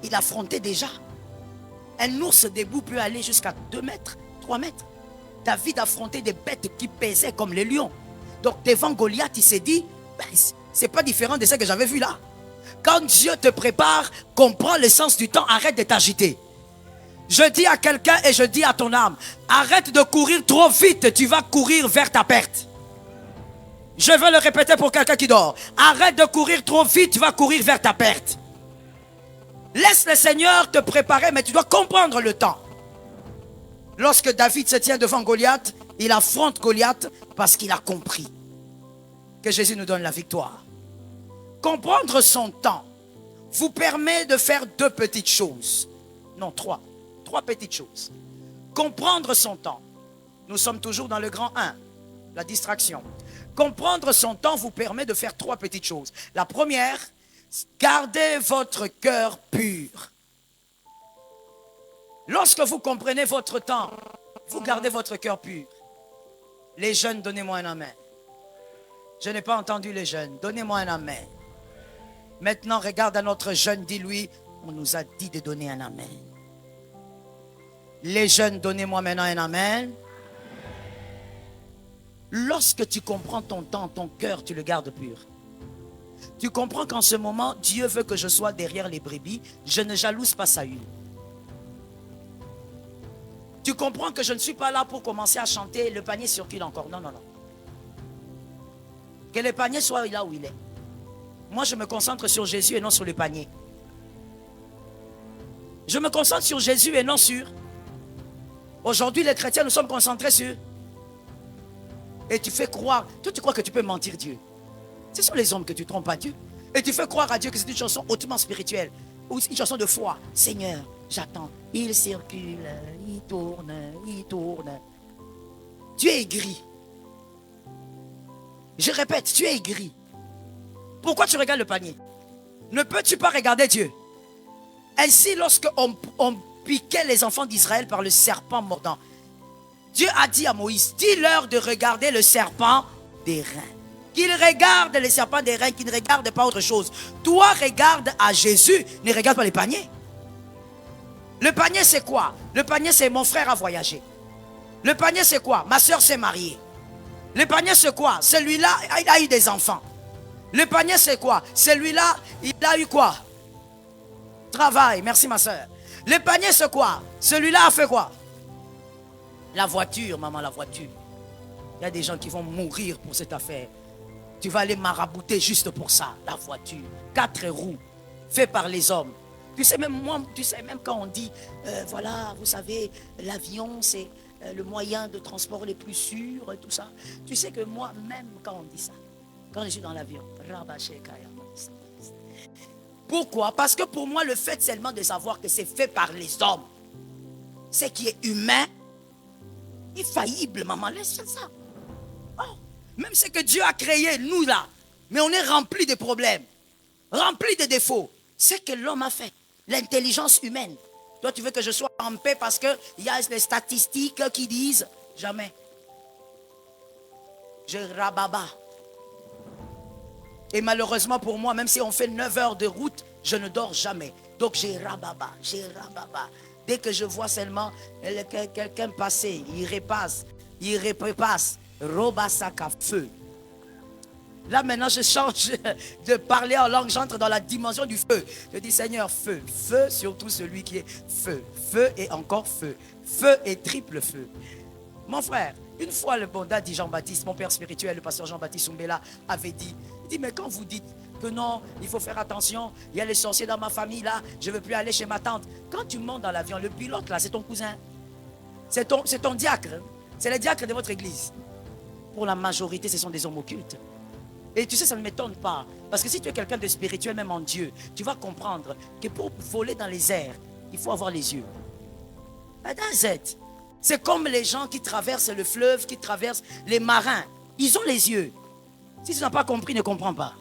Il affrontait déjà. Un ours debout peut aller jusqu'à 2 mètres, 3 mètres. David affrontait des bêtes qui pesaient comme les lions. Donc devant Goliath, il s'est dit, ben, c'est pas différent de ce que j'avais vu là. Quand Dieu te prépare, comprends le sens du temps, arrête de t'agiter. Je dis à quelqu'un et je dis à ton âme, arrête de courir trop vite, tu vas courir vers ta perte. Je veux le répéter pour quelqu'un qui dort. Arrête de courir trop vite, tu vas courir vers ta perte. Laisse le Seigneur te préparer, mais tu dois comprendre le temps. Lorsque David se tient devant Goliath, il affronte Goliath parce qu'il a compris que Jésus nous donne la victoire. Comprendre son temps vous permet de faire deux petites choses. Non, trois. Trois petites choses. Comprendre son temps. Nous sommes toujours dans le grand 1, la distraction. Comprendre son temps vous permet de faire trois petites choses. La première, gardez votre cœur pur. Lorsque vous comprenez votre temps, vous gardez votre cœur pur. Les jeunes, donnez-moi un amen. Je n'ai pas entendu les jeunes. Donnez-moi un amen. Maintenant, regarde à notre jeune, dis-lui, on nous a dit de donner un amen. Les jeunes, donnez-moi maintenant un amen. Lorsque tu comprends ton temps, ton cœur, tu le gardes pur. Tu comprends qu'en ce moment, Dieu veut que je sois derrière les brebis. Je ne jalouse pas Saül. Tu comprends que je ne suis pas là pour commencer à chanter le panier circule encore. Non, non, non. Que le panier soit là où il est. Moi, je me concentre sur Jésus et non sur le panier. Je me concentre sur Jésus et non sur... Aujourd'hui, les chrétiens, nous sommes concentrés sur... Et tu fais croire... Toi, tu crois que tu peux mentir Dieu. Ce sont les hommes que tu trompes à Dieu. Et tu fais croire à Dieu que c'est une chanson hautement spirituelle. Ou une chanson de foi. Seigneur, j'attends. Il circule, il tourne, il tourne. Tu es aigri. Je répète, tu es aigri. Pourquoi tu regardes le panier? Ne peux-tu pas regarder Dieu? Ainsi, lorsque on piquait les enfants d'Israël par le serpent mordant, Dieu a dit à Moïse, dis-leur de regarder le serpent des reins. Qu'ils regardent les serpents des reins, qu'ils ne regardent pas autre chose. Toi, regarde à Jésus, ne regarde pas les paniers. Le panier, c'est quoi? Le panier, c'est mon frère a voyagé. Le panier, c'est quoi? Ma soeur s'est mariée. Le panier, c'est quoi? Celui-là, il a eu des enfants. Le panier, c'est quoi? Celui-là, il a eu quoi? Travail. Merci, ma soeur. Le panier, c'est quoi? Celui-là a fait quoi? La voiture, maman, la voiture. Il y a des gens qui vont mourir pour cette affaire. Tu vas aller marabouter juste pour ça. La voiture. 4 roues. Fait par les hommes. Tu sais, même moi, tu sais, même quand on dit, voilà, vous savez, l'avion, c'est le moyen de transport le plus sûr, et tout ça. Tu sais que moi, même quand on dit ça, quand je suis dans l'avion, pourquoi? Parce que pour moi, le fait seulement de savoir que c'est fait par les hommes, ce qui est humain, infaillible, maman, laisse ça. Oh, même ce que Dieu a créé, nous là, mais on est rempli de problèmes, rempli de défauts. C'est que l'homme a fait, l'intelligence humaine. Toi, tu veux que je sois en paix parce qu'il y a des statistiques qui disent jamais. Je rababa. Et malheureusement pour moi, même si on fait 9 heures de route, je ne dors jamais. Donc j'ai rababa, j'ai rababa. Dès que je vois seulement quelqu'un passer, il repasse, robasaka, feu. Là maintenant je change de parler en langue, j'entre dans la dimension du feu. Je dis Seigneur, feu, feu, surtout celui qui est feu, feu et encore feu, feu et triple feu. Mon frère, une fois le bon dit Jean-Baptiste, mon père spirituel, le pasteur Jean-Baptiste Oumbela avait dit, il dit mais quand vous dites que non, il faut faire attention, il y a les sorciers dans ma famille là, je ne veux plus aller chez ma tante. Quand tu montes dans l'avion, le pilote là, c'est ton cousin, c'est ton diacre, c'est le diacre de votre église. Pour la majorité, ce sont des hommes occultes. Et tu sais, ça ne m'étonne pas. Parce que si tu es quelqu'un de spirituel, même en Dieu, tu vas comprendre que pour voler dans les airs, il faut avoir les yeux. C'est comme les gens qui traversent le fleuve, qui traversent les marins. Ils ont les yeux. Si tu n'as pas compris, ne comprends pas.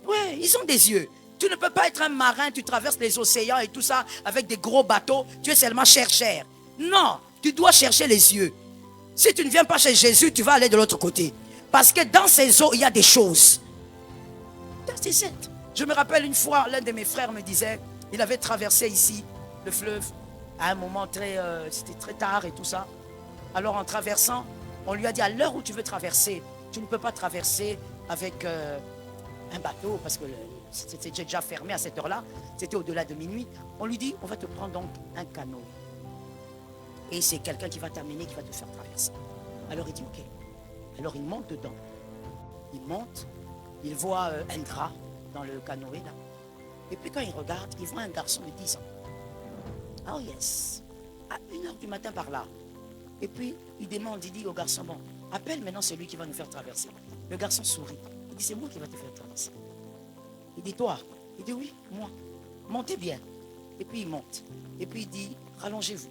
Oui, ils ont des yeux. Tu ne peux pas être un marin, tu traverses les océans et tout ça avec des gros bateaux. Tu es seulement cher. Non, tu dois chercher les yeux. Si tu ne viens pas chez Jésus, tu vas aller de l'autre côté. Parce que dans ces eaux, il y a des choses. Je me rappelle une fois, l'un de mes frères me disait, il avait traversé ici le fleuve à un moment c'était très tard et tout ça. Alors en traversant, on lui a dit à l'heure où tu veux traverser, tu ne peux pas traverser avec un bateau parce que c'était déjà fermé à cette heure-là. C'était au-delà de minuit. On lui dit, on va te prendre donc un canot. Et c'est quelqu'un qui va t'amener, qui va te faire traverser. Alors il dit, ok. Alors il monte dedans. Il monte, il voit un drap dans le canoë là. Et puis quand il regarde, il voit un garçon de 10 ans. Oh yes. À 1h du matin par là. Et puis il demande, il dit au garçon, bon, appelle maintenant celui qui va nous faire traverser. Le garçon sourit. Il dit, c'est moi qui va te faire traverser. Il dit, toi? Il dit, oui, moi. Montez bien. Et puis il monte. Et puis il dit, rallongez-vous.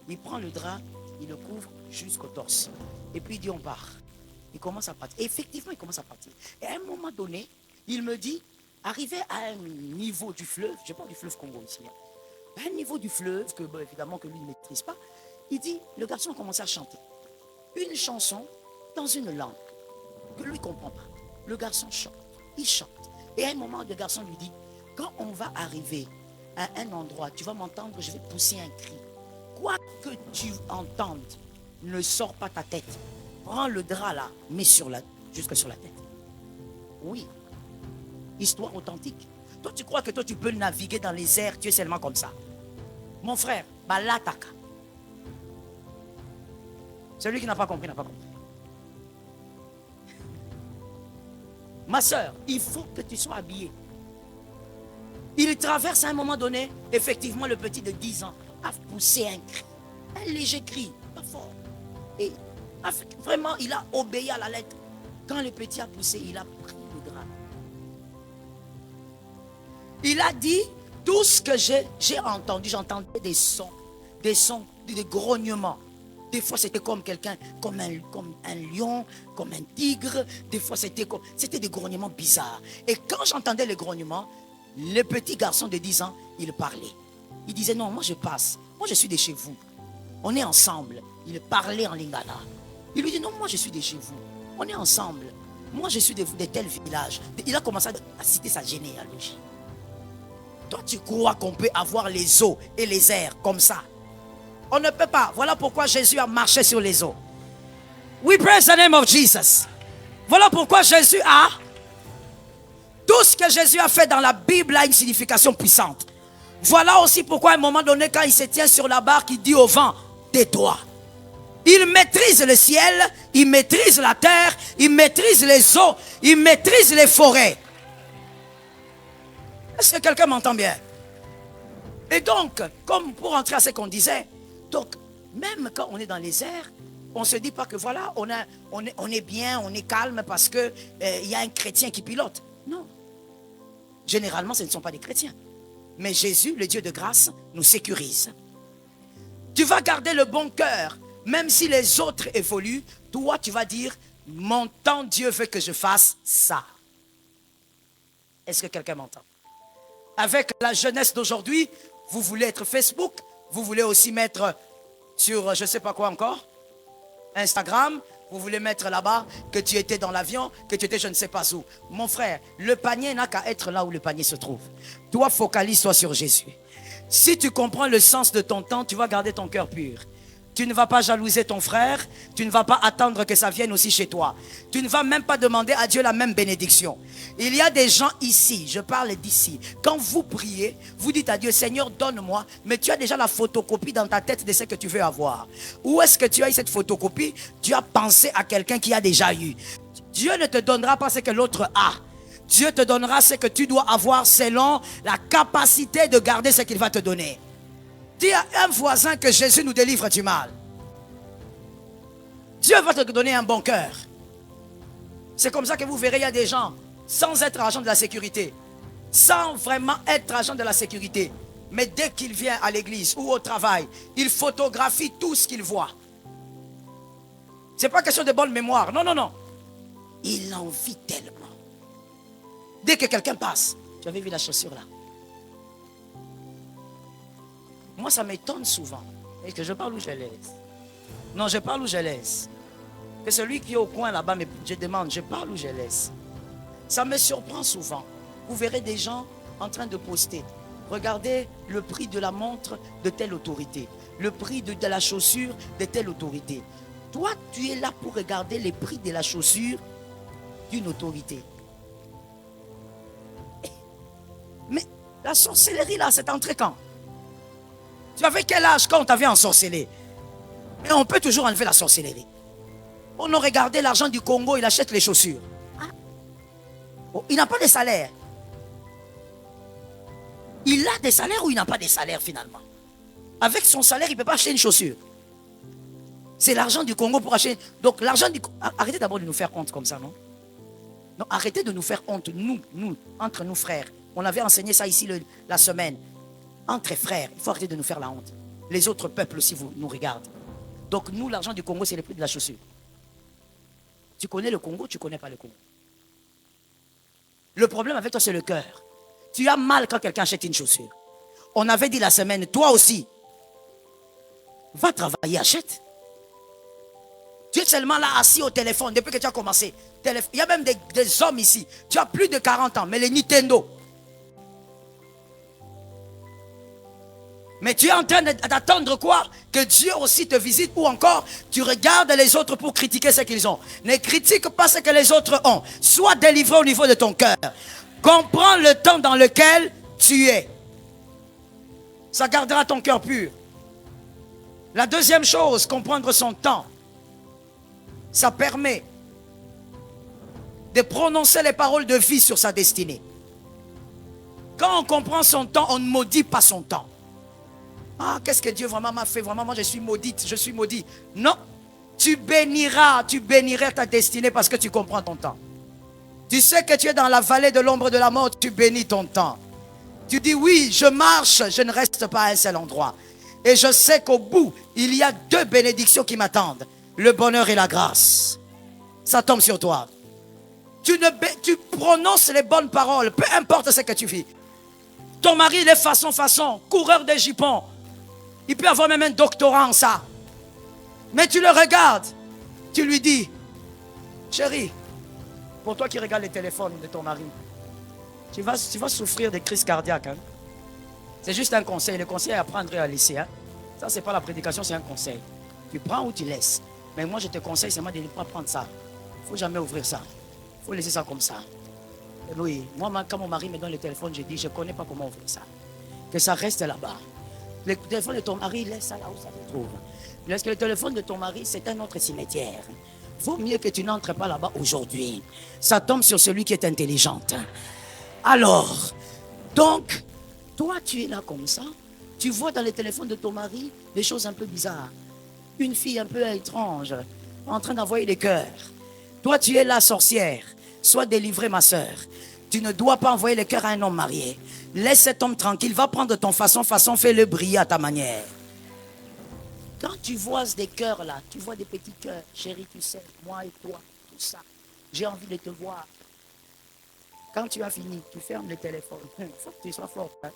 Il prend le drap, il le couvre jusqu'au torse. Et puis il dit, on part. Il commence à partir. Et effectivement, il commence à partir. Et à un moment donné, il me dit, arrivé à un niveau du fleuve, je parle du fleuve Congo ici, à un niveau du fleuve, que évidemment que lui ne maîtrise pas, il dit, le garçon a commencé à chanter une chanson dans une langue que lui ne comprend pas. Le garçon chante, il chante. Et à un moment, le garçon lui dit, quand on va arriver à un endroit, tu vas m'entendre, je vais pousser un cri. Quoi que tu entendes, ne sors pas ta tête. Prends le drap là, mets jusque sur la tête. Oui. Histoire authentique. Toi, tu crois que toi, tu peux naviguer dans les airs, tu es seulement comme ça. Mon frère, balataka. Celui qui n'a pas compris, n'a pas compris. Ma soeur, il faut que tu sois habillé. Il traverse à un moment donné, effectivement, le petit de 10 ans a poussé un cri. Un léger cri, pas fort. Et vraiment, il a obéi à la lettre. Quand le petit a poussé, il a pris le drap. Il a dit, tout ce que j'ai entendu, j'entendais des sons, des grognements. Des fois, c'était comme quelqu'un, comme un lion, comme un tigre. Des fois, c'était des grognements bizarres. Et quand j'entendais les grognements, le petit garçon de 10 ans, il parlait. Il disait, non, moi je passe. Moi, je suis de chez vous. On est ensemble. Il parlait en lingala. Il lui dit, non, moi, je suis de chez vous. On est ensemble. Moi, je suis de tel village. Il a commencé à citer sa généalogie. Toi, tu crois qu'on peut avoir les eaux et les airs comme ça? On ne peut pas. Voilà pourquoi Jésus a marché sur les eaux. We praise the name of Jesus. Voilà pourquoi Jésus a... Tout ce que Jésus a fait dans la Bible a une signification puissante. Voilà aussi pourquoi à un moment donné, quand il se tient sur la barque, il dit au vent, tais-toi. Il maîtrise le ciel, il maîtrise la terre, il maîtrise les eaux, il maîtrise les forêts. Est-ce que quelqu'un m'entend bien? Et donc, comme pour rentrer à ce qu'on disait, donc, même quand on est dans les airs, on ne se dit pas que voilà, on est bien, on est calme parce qu'il y a un chrétien qui pilote. Non. Généralement, ce ne sont pas des chrétiens. Mais Jésus, le Dieu de grâce, nous sécurise. Tu vas garder le bon cœur. Même si les autres évoluent, toi, tu vas dire, mon temps, Dieu veut que je fasse ça. Est-ce que quelqu'un m'entend? Avec la jeunesse d'aujourd'hui, vous voulez être Facebook, vous voulez aussi mettre sur, je ne sais pas quoi encore, Instagram, vous voulez mettre là-bas que tu étais dans l'avion, que tu étais je ne sais pas où. Mon frère, le panier n'a qu'à être là où le panier se trouve. Toi, focalise-toi sur Jésus. Si tu comprends le sens de ton temps, tu vas garder ton cœur pur. Tu ne vas pas jalouser ton frère. Tu ne vas pas attendre que ça vienne aussi chez toi. Tu ne vas même pas demander à Dieu la même bénédiction. Il y a des gens ici, je parle d'ici. Quand vous priez, vous dites à Dieu, Seigneur, donne-moi. Mais tu as déjà la photocopie dans ta tête de ce que tu veux avoir. Où est-ce que tu as eu cette photocopie? Tu as pensé à quelqu'un qui a déjà eu. Dieu ne te donnera pas ce que l'autre a. Dieu te donnera ce que tu dois avoir selon la capacité de garder ce qu'il va te donner. Dis à un voisin que Jésus nous délivre du mal. Dieu va te donner un bon cœur. C'est comme ça que vous verrez, il y a des gens sans être agent de la sécurité, sans vraiment être agent de la sécurité, mais dès qu'il vient à l'église ou au travail, il photographie tout ce qu'il voit. Ce n'est pas question de bonne mémoire, non, non, non. Il en vit tellement. Dès que quelqu'un passe, tu avais vu la chaussure là. Moi, ça m'étonne souvent. Et que je parle où je laisse. Non, je parle où je laisse. Que celui qui est au coin là-bas, je demande, je parle où je laisse. Ça me surprend souvent. Vous verrez des gens en train de poster. Regardez le prix de la montre de telle autorité. Le prix de la chaussure de telle autorité. Toi, tu es là pour regarder les prix de la chaussure d'une autorité. Mais la sorcellerie là, c'est entré quand? Tu avais quel âge quand on t'avait ensorcelé? Mais on peut toujours enlever la sorcellerie. On a regardé l'argent du Congo, il achète les chaussures. Ah. Oh, il n'a pas de salaire. Il a des salaires ou il n'a pas de salaire finalement? Avec son salaire, il ne peut pas acheter une chaussure. C'est l'argent du Congo pour acheter. Donc l'argent du Congo. Arrêtez d'abord de nous faire honte comme ça, non? Non, arrêtez de nous faire honte, nous, entre nous frères. On avait enseigné ça ici la semaine. Entre frères, il faut arrêter de nous faire la honte. Les autres peuples aussi nous regardent. Donc nous, l'argent du Congo, c'est le prix de la chaussure. Tu connais le Congo, tu ne connais pas le Congo. Le problème avec toi, c'est le cœur. Tu as mal quand quelqu'un achète une chaussure. On avait dit la semaine, toi aussi, va travailler, achète. Tu es seulement là assis au téléphone depuis que tu as commencé. Il y a même des hommes ici. Tu as plus de 40 ans, mais les Nintendo. Mais tu es en train d'attendre quoi? Que Dieu aussi te visite, ou encore tu regardes les autres pour critiquer ce qu'ils ont. Ne critique pas ce que les autres ont. Sois délivré au niveau de ton cœur. Comprends le temps dans lequel tu es. Ça gardera ton cœur pur. La deuxième chose, comprendre son temps. Ça permet de prononcer les paroles de vie sur sa destinée. Quand on comprend son temps, on ne maudit pas son temps. Ah, qu'est-ce que Dieu vraiment m'a fait? Vraiment, moi je suis maudite, je suis maudit. Non, tu béniras ta destinée parce que tu comprends ton temps. Tu sais que tu es dans la vallée de l'ombre de la mort, tu bénis ton temps. Tu dis oui, je marche, je ne reste pas à un seul endroit. Et je sais qu'au bout, il y a 2 bénédictions qui m'attendent. Le bonheur et la grâce. Ça tombe sur toi. Tu prononces les bonnes paroles, peu importe ce que tu vis. Ton mari, il est façon, coureur de jupons. Il peut avoir même un doctorat en ça. Mais tu le regardes. Tu lui dis, chérie, pour toi qui regardes les téléphones de ton mari, tu vas souffrir de crises cardiaques. Hein? C'est juste un conseil. Le conseil à prendre et à laisser. Hein? Ça, ce n'est pas la prédication, c'est un conseil. Tu prends ou tu laisses. Mais moi, je te conseille seulement de ne pas prendre ça. Il ne faut jamais ouvrir ça. Il faut laisser ça comme ça. Et oui, moi, quand mon mari me donne le téléphone, je dis, je ne connais pas comment ouvrir ça. Que ça reste là-bas. Le téléphone de ton mari, laisse ça là où ça se trouve. Parce que le téléphone de ton mari, c'est un autre cimetière. Vaut mieux que tu n'entres pas là-bas aujourd'hui. Ça tombe sur celui qui est intelligent. Alors, donc, toi, tu es là comme ça. Tu vois dans le téléphone de ton mari des choses un peu bizarres. Une fille un peu étrange, en train d'envoyer des cœurs. Toi, tu es la sorcière. Sois délivrée, ma soeur. Tu ne dois pas envoyer les cœurs à un homme marié. Laisse cet homme tranquille. Va prendre ton façon, fais-le briller à ta manière. Quand tu vois des cœurs là, tu vois des petits cœurs. Chérie, tu sais, moi et toi, tout ça. J'ai envie de te voir. Quand tu as fini, tu fermes le téléphone. Il faut que tu sois forte. Hein?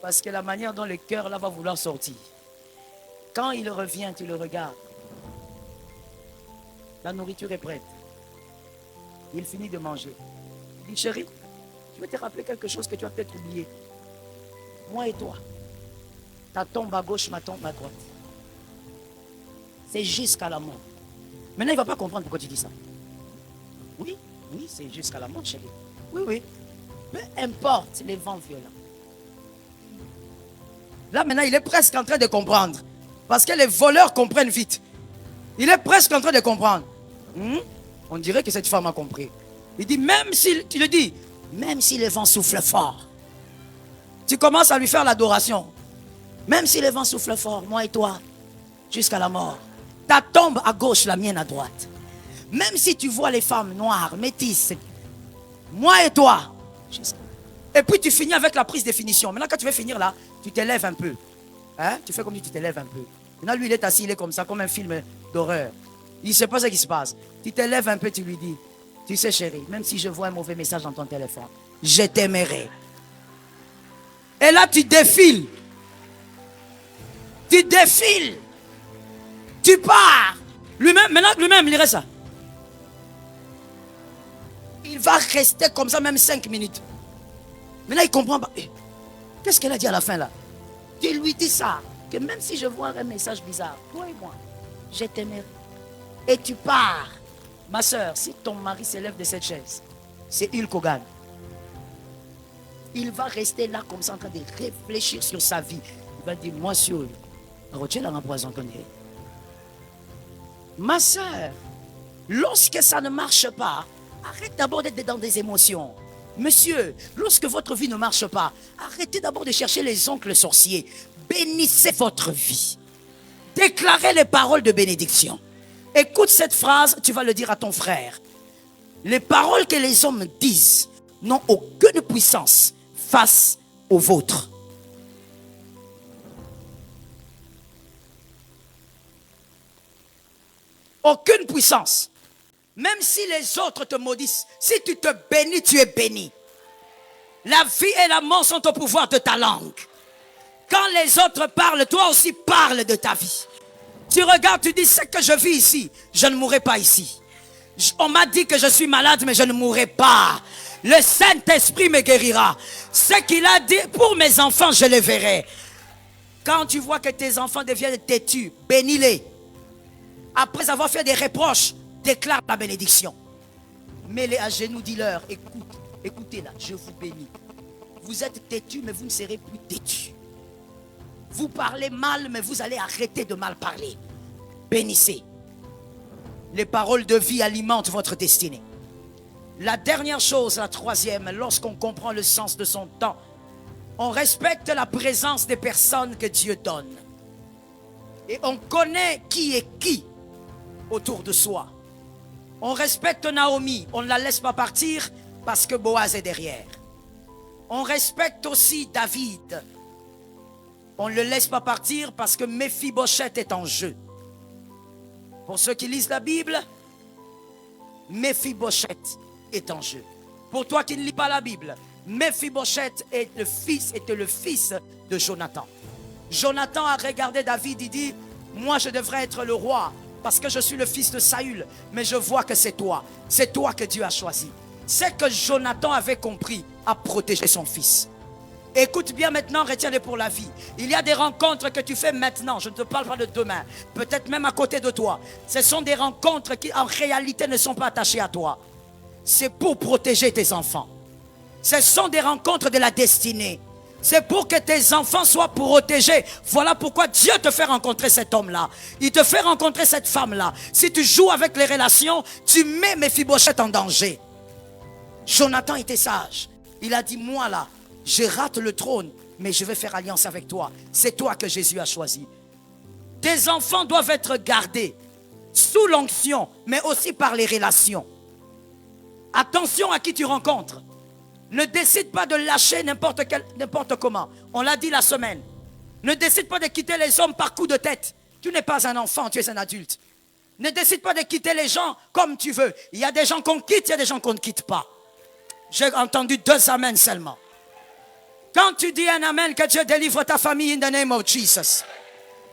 Parce que la manière dont le cœur là va vouloir sortir. Quand il revient, tu le regardes. La nourriture est prête. Il finit de manger. Il dit, chérie, je vais te rappeler quelque chose que tu as peut-être oublié. Moi et toi, ta tombe à gauche, ma tombe à droite. C'est jusqu'à la mort. Maintenant, il ne va pas comprendre pourquoi tu dis ça. Oui, c'est jusqu'à la mort, chérie. Oui. Peu importe les vents violents. Là, maintenant, il est presque en train de comprendre. Parce que les voleurs comprennent vite. Il est presque en train de comprendre. On dirait que cette femme a compris. Il dit, même si, tu le dis, même si le vent souffle fort, tu commences à lui faire l'adoration. Même si le vent souffle fort, moi et toi, jusqu'à la mort. Ta tombe à gauche, la mienne à droite. Même si tu vois les femmes noires, métisses, moi et toi. Et puis tu finis avec la prise de finition. Maintenant, quand tu veux finir là, tu t'élèves un peu. Hein? Tu fais comme si tu t'élèves un peu. Maintenant, lui, il est assis, il est comme ça, comme un film d'horreur. Il ne sait pas ce qui se passe. Tu t'élèves un peu, tu lui dis, tu sais chérie, même si je vois un mauvais message dans ton téléphone, je t'aimerai. Et là, tu défiles. Tu défiles. Tu pars. Lui-même, maintenant, lui-même, il reste ça. Il va rester comme ça même 5 minutes. Maintenant, il comprend pas. Qu'est-ce qu'elle a dit à la fin là? Tu lui dis ça. Que même si je vois un message bizarre, toi et moi, je t'aimerai. Et tu pars. Ma soeur, si ton mari s'élève de cette chaise, c'est Hulk Hogan. Il va rester là comme ça en train de réfléchir sur sa vie. Il va dire, moi, sur retiens la poison. Ma soeur, lorsque ça ne marche pas, arrête d'abord d'être dans des émotions. Monsieur, lorsque votre vie ne marche pas, arrêtez d'abord de chercher les oncles sorciers. Bénissez votre vie. Déclarez les paroles de bénédiction. Écoute cette phrase, tu vas le dire à ton frère. Les paroles que les hommes disent n'ont aucune puissance face aux vôtres. Aucune puissance. Même si les autres te maudissent, si tu te bénis, tu es béni. La vie et la mort sont au pouvoir de ta langue. Quand les autres parlent, toi aussi parle de ta vie. Tu regardes, tu dis, c'est que je vis ici, je ne mourrai pas ici. On m'a dit que je suis malade, mais je ne mourrai pas. Le Saint-Esprit me guérira. Ce qu'il a dit, pour mes enfants, je les verrai. Quand tu vois que tes enfants deviennent têtus, bénis-les. Après avoir fait des reproches, déclare la bénédiction. Mets-les à genoux, dis-leur, écoutez là, je vous bénis. Vous êtes têtus, mais vous ne serez plus têtus. Vous parlez mal, mais vous allez arrêter de mal parler. Bénissez. Les paroles de vie alimentent votre destinée. La dernière chose, la troisième, lorsqu'on comprend le sens de son temps, on respecte la présence des personnes que Dieu donne. Et on connaît qui est qui autour de soi. On respecte Naomi, on ne la laisse pas partir parce que Boaz est derrière. On respecte aussi David. On ne le laisse pas partir parce que Méphibosheth est en jeu. Pour ceux qui lisent la Bible, Méphibosheth est en jeu. Pour toi qui ne lis pas la Bible, Méphibosheth était le fils de Jonathan. Jonathan a regardé David, il dit, moi je devrais être le roi parce que je suis le fils de Saül, mais je vois que c'est toi que Dieu a choisi. C'est que Jonathan avait compris à protéger son fils. Écoute bien maintenant, retiens-le pour la vie. Il y a des rencontres que tu fais maintenant, je ne te parle pas de demain, peut-être même à côté de toi. Ce sont des rencontres qui en réalité ne sont pas attachées à toi. C'est pour protéger tes enfants. Ce sont des rencontres de la destinée. C'est pour que tes enfants soient protégés. Voilà pourquoi Dieu te fait rencontrer cet homme-là. Il te fait rencontrer cette femme-là. Si tu joues avec les relations, tu mets Méphibosheth en danger. Jonathan était sage. Il a dit, moi là, je rate le trône, mais je vais faire alliance avec toi. C'est toi que Jésus a choisi. Tes enfants doivent être gardés sous l'onction, mais aussi par les relations. Attention à qui tu rencontres. Ne décide pas de lâcher n'importe comment. On l'a dit la semaine. Ne décide pas de quitter les hommes par coup de tête. Tu n'es pas un enfant, tu es un adulte. Ne décide pas de quitter les gens comme tu veux. Il y a des gens qu'on quitte, il y a des gens qu'on ne quitte pas. J'ai entendu 2 amens seulement. Quand tu dis un amen, que Dieu délivre ta famille in the name of Jesus.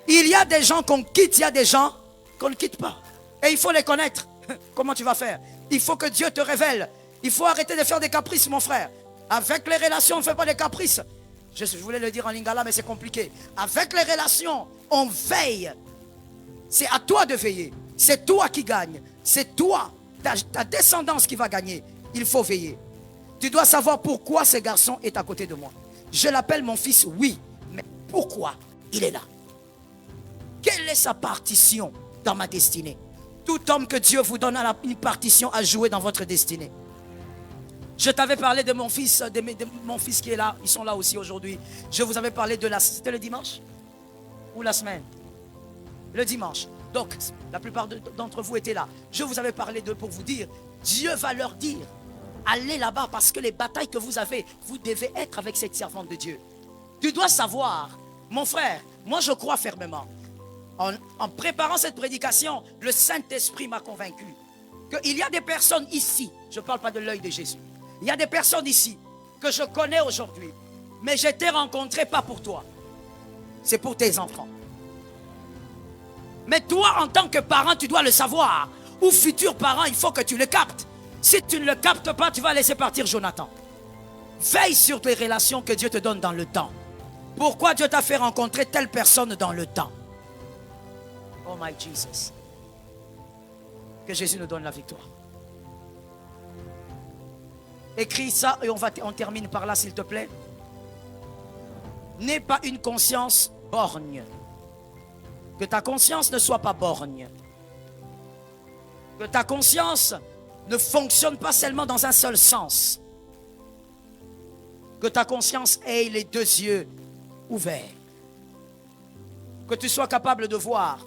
Il y a des gens qu'on quitte, il y a des gens qu'on ne quitte pas. Et il faut les connaître. Comment tu vas faire? Il faut que Dieu te révèle. Il faut arrêter de faire des caprices, mon frère. Avec les relations, on ne fait pas des caprices. Je voulais le dire en lingala, mais c'est compliqué. Avec les relations, on veille. C'est à toi de veiller. C'est toi qui gagne. C'est toi, ta descendance qui va gagner. Il faut veiller. Tu dois savoir pourquoi ce garçon est à côté de moi. Je l'appelle mon fils, oui. Mais pourquoi il est là? Quelle est sa partition dans ma destinée? Tout homme que Dieu vous donne une partition à jouer dans votre destinée. Je t'avais parlé de mon fils, de mon fils qui est là. Ils sont là aussi aujourd'hui. Je vous avais parlé de c'était le dimanche? Ou la semaine? Le dimanche. Donc, la plupart d'entre vous étaient là. Je vous avais parlé d'eux pour vous dire, Dieu va leur dire, allez là-bas parce que les batailles que vous avez, vous devez être avec cette servante de Dieu. Tu dois savoir, mon frère, moi je crois fermement. En préparant cette prédication, le Saint-Esprit m'a convaincu qu'il y a des personnes ici, je ne parle pas de l'œil de Jésus, il y a des personnes ici que je connais aujourd'hui, mais je t'ai rencontré pas pour toi, c'est pour tes enfants. Mais toi, en tant que parent, tu dois le savoir, ou futur parent, il faut que tu le captes. Si tu ne le captes pas, tu vas laisser partir Jonathan. Veille sur tes relations que Dieu te donne dans le temps. Pourquoi Dieu t'a fait rencontrer telle personne dans le temps? Oh my Jesus. Que Jésus nous donne la victoire. Écris ça et on termine par là, s'il te plaît. N'aie pas une conscience borgne. Que ta conscience ne soit pas borgne. Que ta conscience ne fonctionne pas seulement dans un seul sens. Que ta conscience ait les 2 yeux ouverts. Que tu sois capable de voir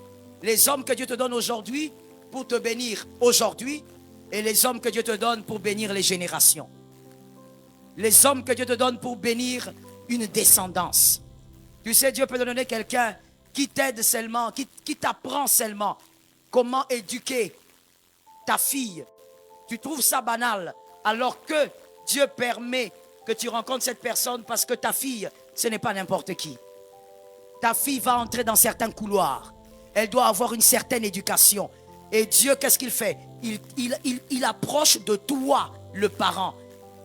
les hommes que Dieu te donne aujourd'hui pour te bénir aujourd'hui, et les hommes que Dieu te donne pour bénir les générations. Les hommes que Dieu te donne pour bénir une descendance. Tu sais, Dieu peut te donner quelqu'un qui t'aide seulement, qui t'apprend seulement comment éduquer ta fille. Tu trouves ça banal, alors que Dieu permet que tu rencontres cette personne parce que ta fille, ce n'est pas n'importe qui. Ta fille va entrer dans certains couloirs. Elle doit avoir une certaine éducation. Et Dieu, qu'est-ce qu'il fait? Il approche de toi, le parent,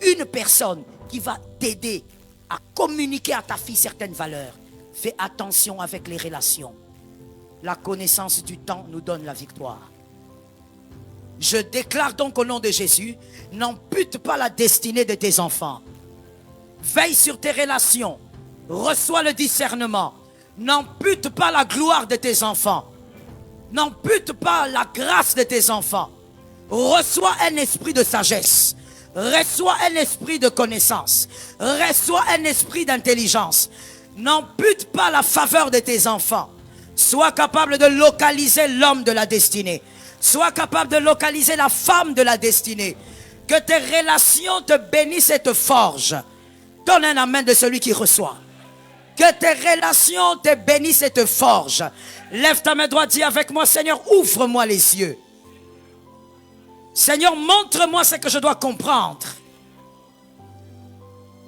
une personne qui va t'aider à communiquer à ta fille certaines valeurs. Fais attention avec les relations. La connaissance du temps nous donne la victoire. Je déclare donc au nom de Jésus, n'ampute pas la destinée de tes enfants. Veille sur tes relations. Reçois le discernement. N'ampute pas la gloire de tes enfants. N'ampute pas la grâce de tes enfants. Reçois un esprit de sagesse. Reçois un esprit de connaissance. Reçois un esprit d'intelligence. N'ampute pas la faveur de tes enfants. Sois capable de localiser l'homme de la destinée. Sois capable de localiser la femme de la destinée. Que tes relations te bénissent et te forgent. Donne un amen de celui qui reçoit. Que tes relations te bénissent et te forgent. Lève ta main droite, dis avec moi, Seigneur, ouvre-moi les yeux. Seigneur, montre-moi ce que je dois comprendre.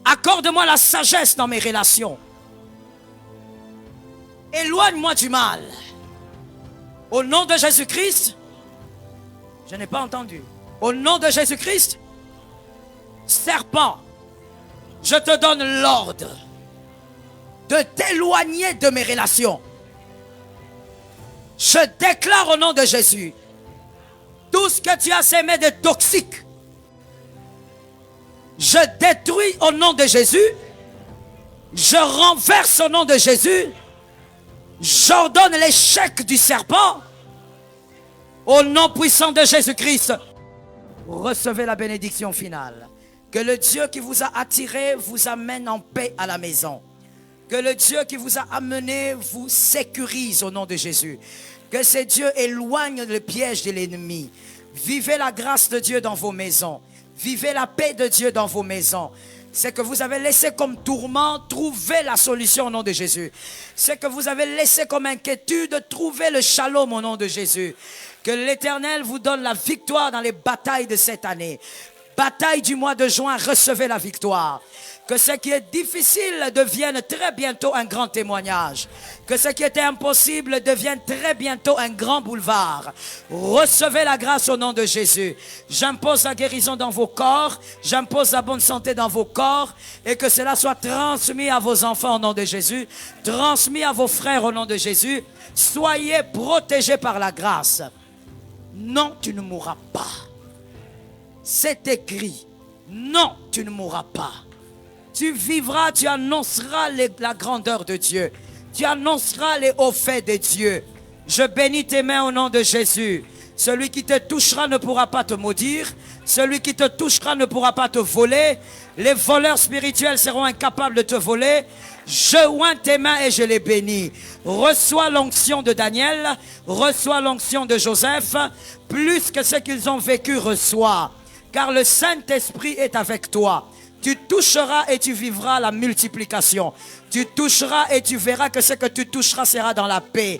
Accorde-moi la sagesse dans mes relations. Éloigne-moi du mal. Au nom de Jésus-Christ, je n'ai pas entendu. Au nom de Jésus-Christ, serpent, je te donne l'ordre de t'éloigner de mes relations. Je déclare au nom de Jésus, tout ce que tu as sémé de toxique, je détruis au nom de Jésus, je renverse au nom de Jésus, j'ordonne l'échec du serpent, au nom puissant de Jésus-Christ. Recevez la bénédiction finale. Que le Dieu qui vous a attiré vous amène en paix à la maison. Que le Dieu qui vous a amené vous sécurise au nom de Jésus. Que ce Dieu éloigne le piège de l'ennemi. Vivez la grâce de Dieu dans vos maisons. Vivez la paix de Dieu dans vos maisons. Ce que vous avez laissé comme tourment, trouvez la solution au nom de Jésus. Ce que vous avez laissé comme inquiétude, trouvez le shalom au nom de Jésus. Que l'Éternel vous donne la victoire dans les batailles de cette année. Bataille du mois de juin, recevez la victoire. Que ce qui est difficile devienne très bientôt un grand témoignage. Que ce qui était impossible devienne très bientôt un grand boulevard. Recevez la grâce au nom de Jésus. J'impose la guérison dans vos corps. J'impose la bonne santé dans vos corps. Et que cela soit transmis à vos enfants au nom de Jésus. Transmis à vos frères au nom de Jésus. Soyez protégés par la grâce. Non, tu ne mourras pas. C'est écrit. Non, tu ne mourras pas. Tu vivras, tu annonceras la grandeur de Dieu. Tu annonceras les hauts faits de Dieu. Je bénis tes mains au nom de Jésus. Celui qui te touchera ne pourra pas te maudire. Celui qui te touchera ne pourra pas te voler. Les voleurs spirituels seront incapables de te voler. Je oins tes mains et je les bénis. Reçois l'onction de Daniel. Reçois l'onction de Joseph. Plus que ce qu'ils ont vécu, reçois. Car le Saint-Esprit est avec toi. Tu toucheras et tu vivras la multiplication. Tu toucheras et tu verras que ce que tu toucheras sera dans la paix.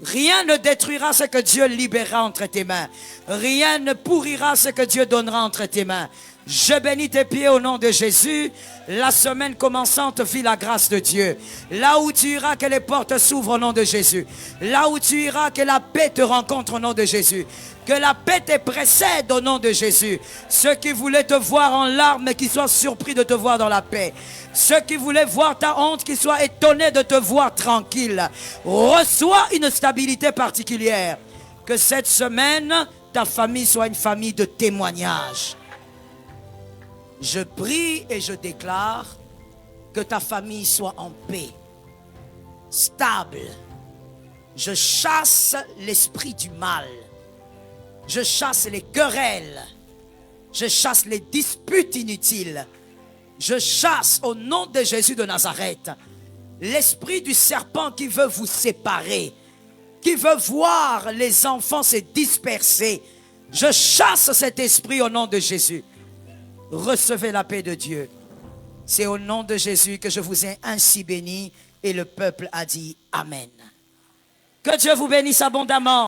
Rien ne détruira ce que Dieu libérera entre tes mains. Rien ne pourrira ce que Dieu donnera entre tes mains. Je bénis tes pieds au nom de Jésus. La semaine commençante, vis la grâce de Dieu. Là où tu iras, que les portes s'ouvrent au nom de Jésus. Là où tu iras, que la paix te rencontre au nom de Jésus. Que la paix te précède au nom de Jésus. Ceux qui voulaient te voir en larmes, qu'ils soient surpris de te voir dans la paix. Ceux qui voulaient voir ta honte, qu'ils soient étonnés de te voir tranquille. Reçois une stabilité particulière. Que cette semaine, ta famille soit une famille de témoignages. Je prie et je déclare que ta famille soit en paix, stable. Je chasse l'esprit du mal. Je chasse les querelles. Je chasse les disputes inutiles. Je chasse au nom de Jésus de Nazareth l'esprit du serpent qui veut vous séparer, qui veut voir les enfants se disperser. Je chasse cet esprit au nom de Jésus. Recevez la paix de Dieu. C'est au nom de Jésus que je vous ai ainsi béni. Et le peuple a dit Amen. Que Dieu vous bénisse abondamment.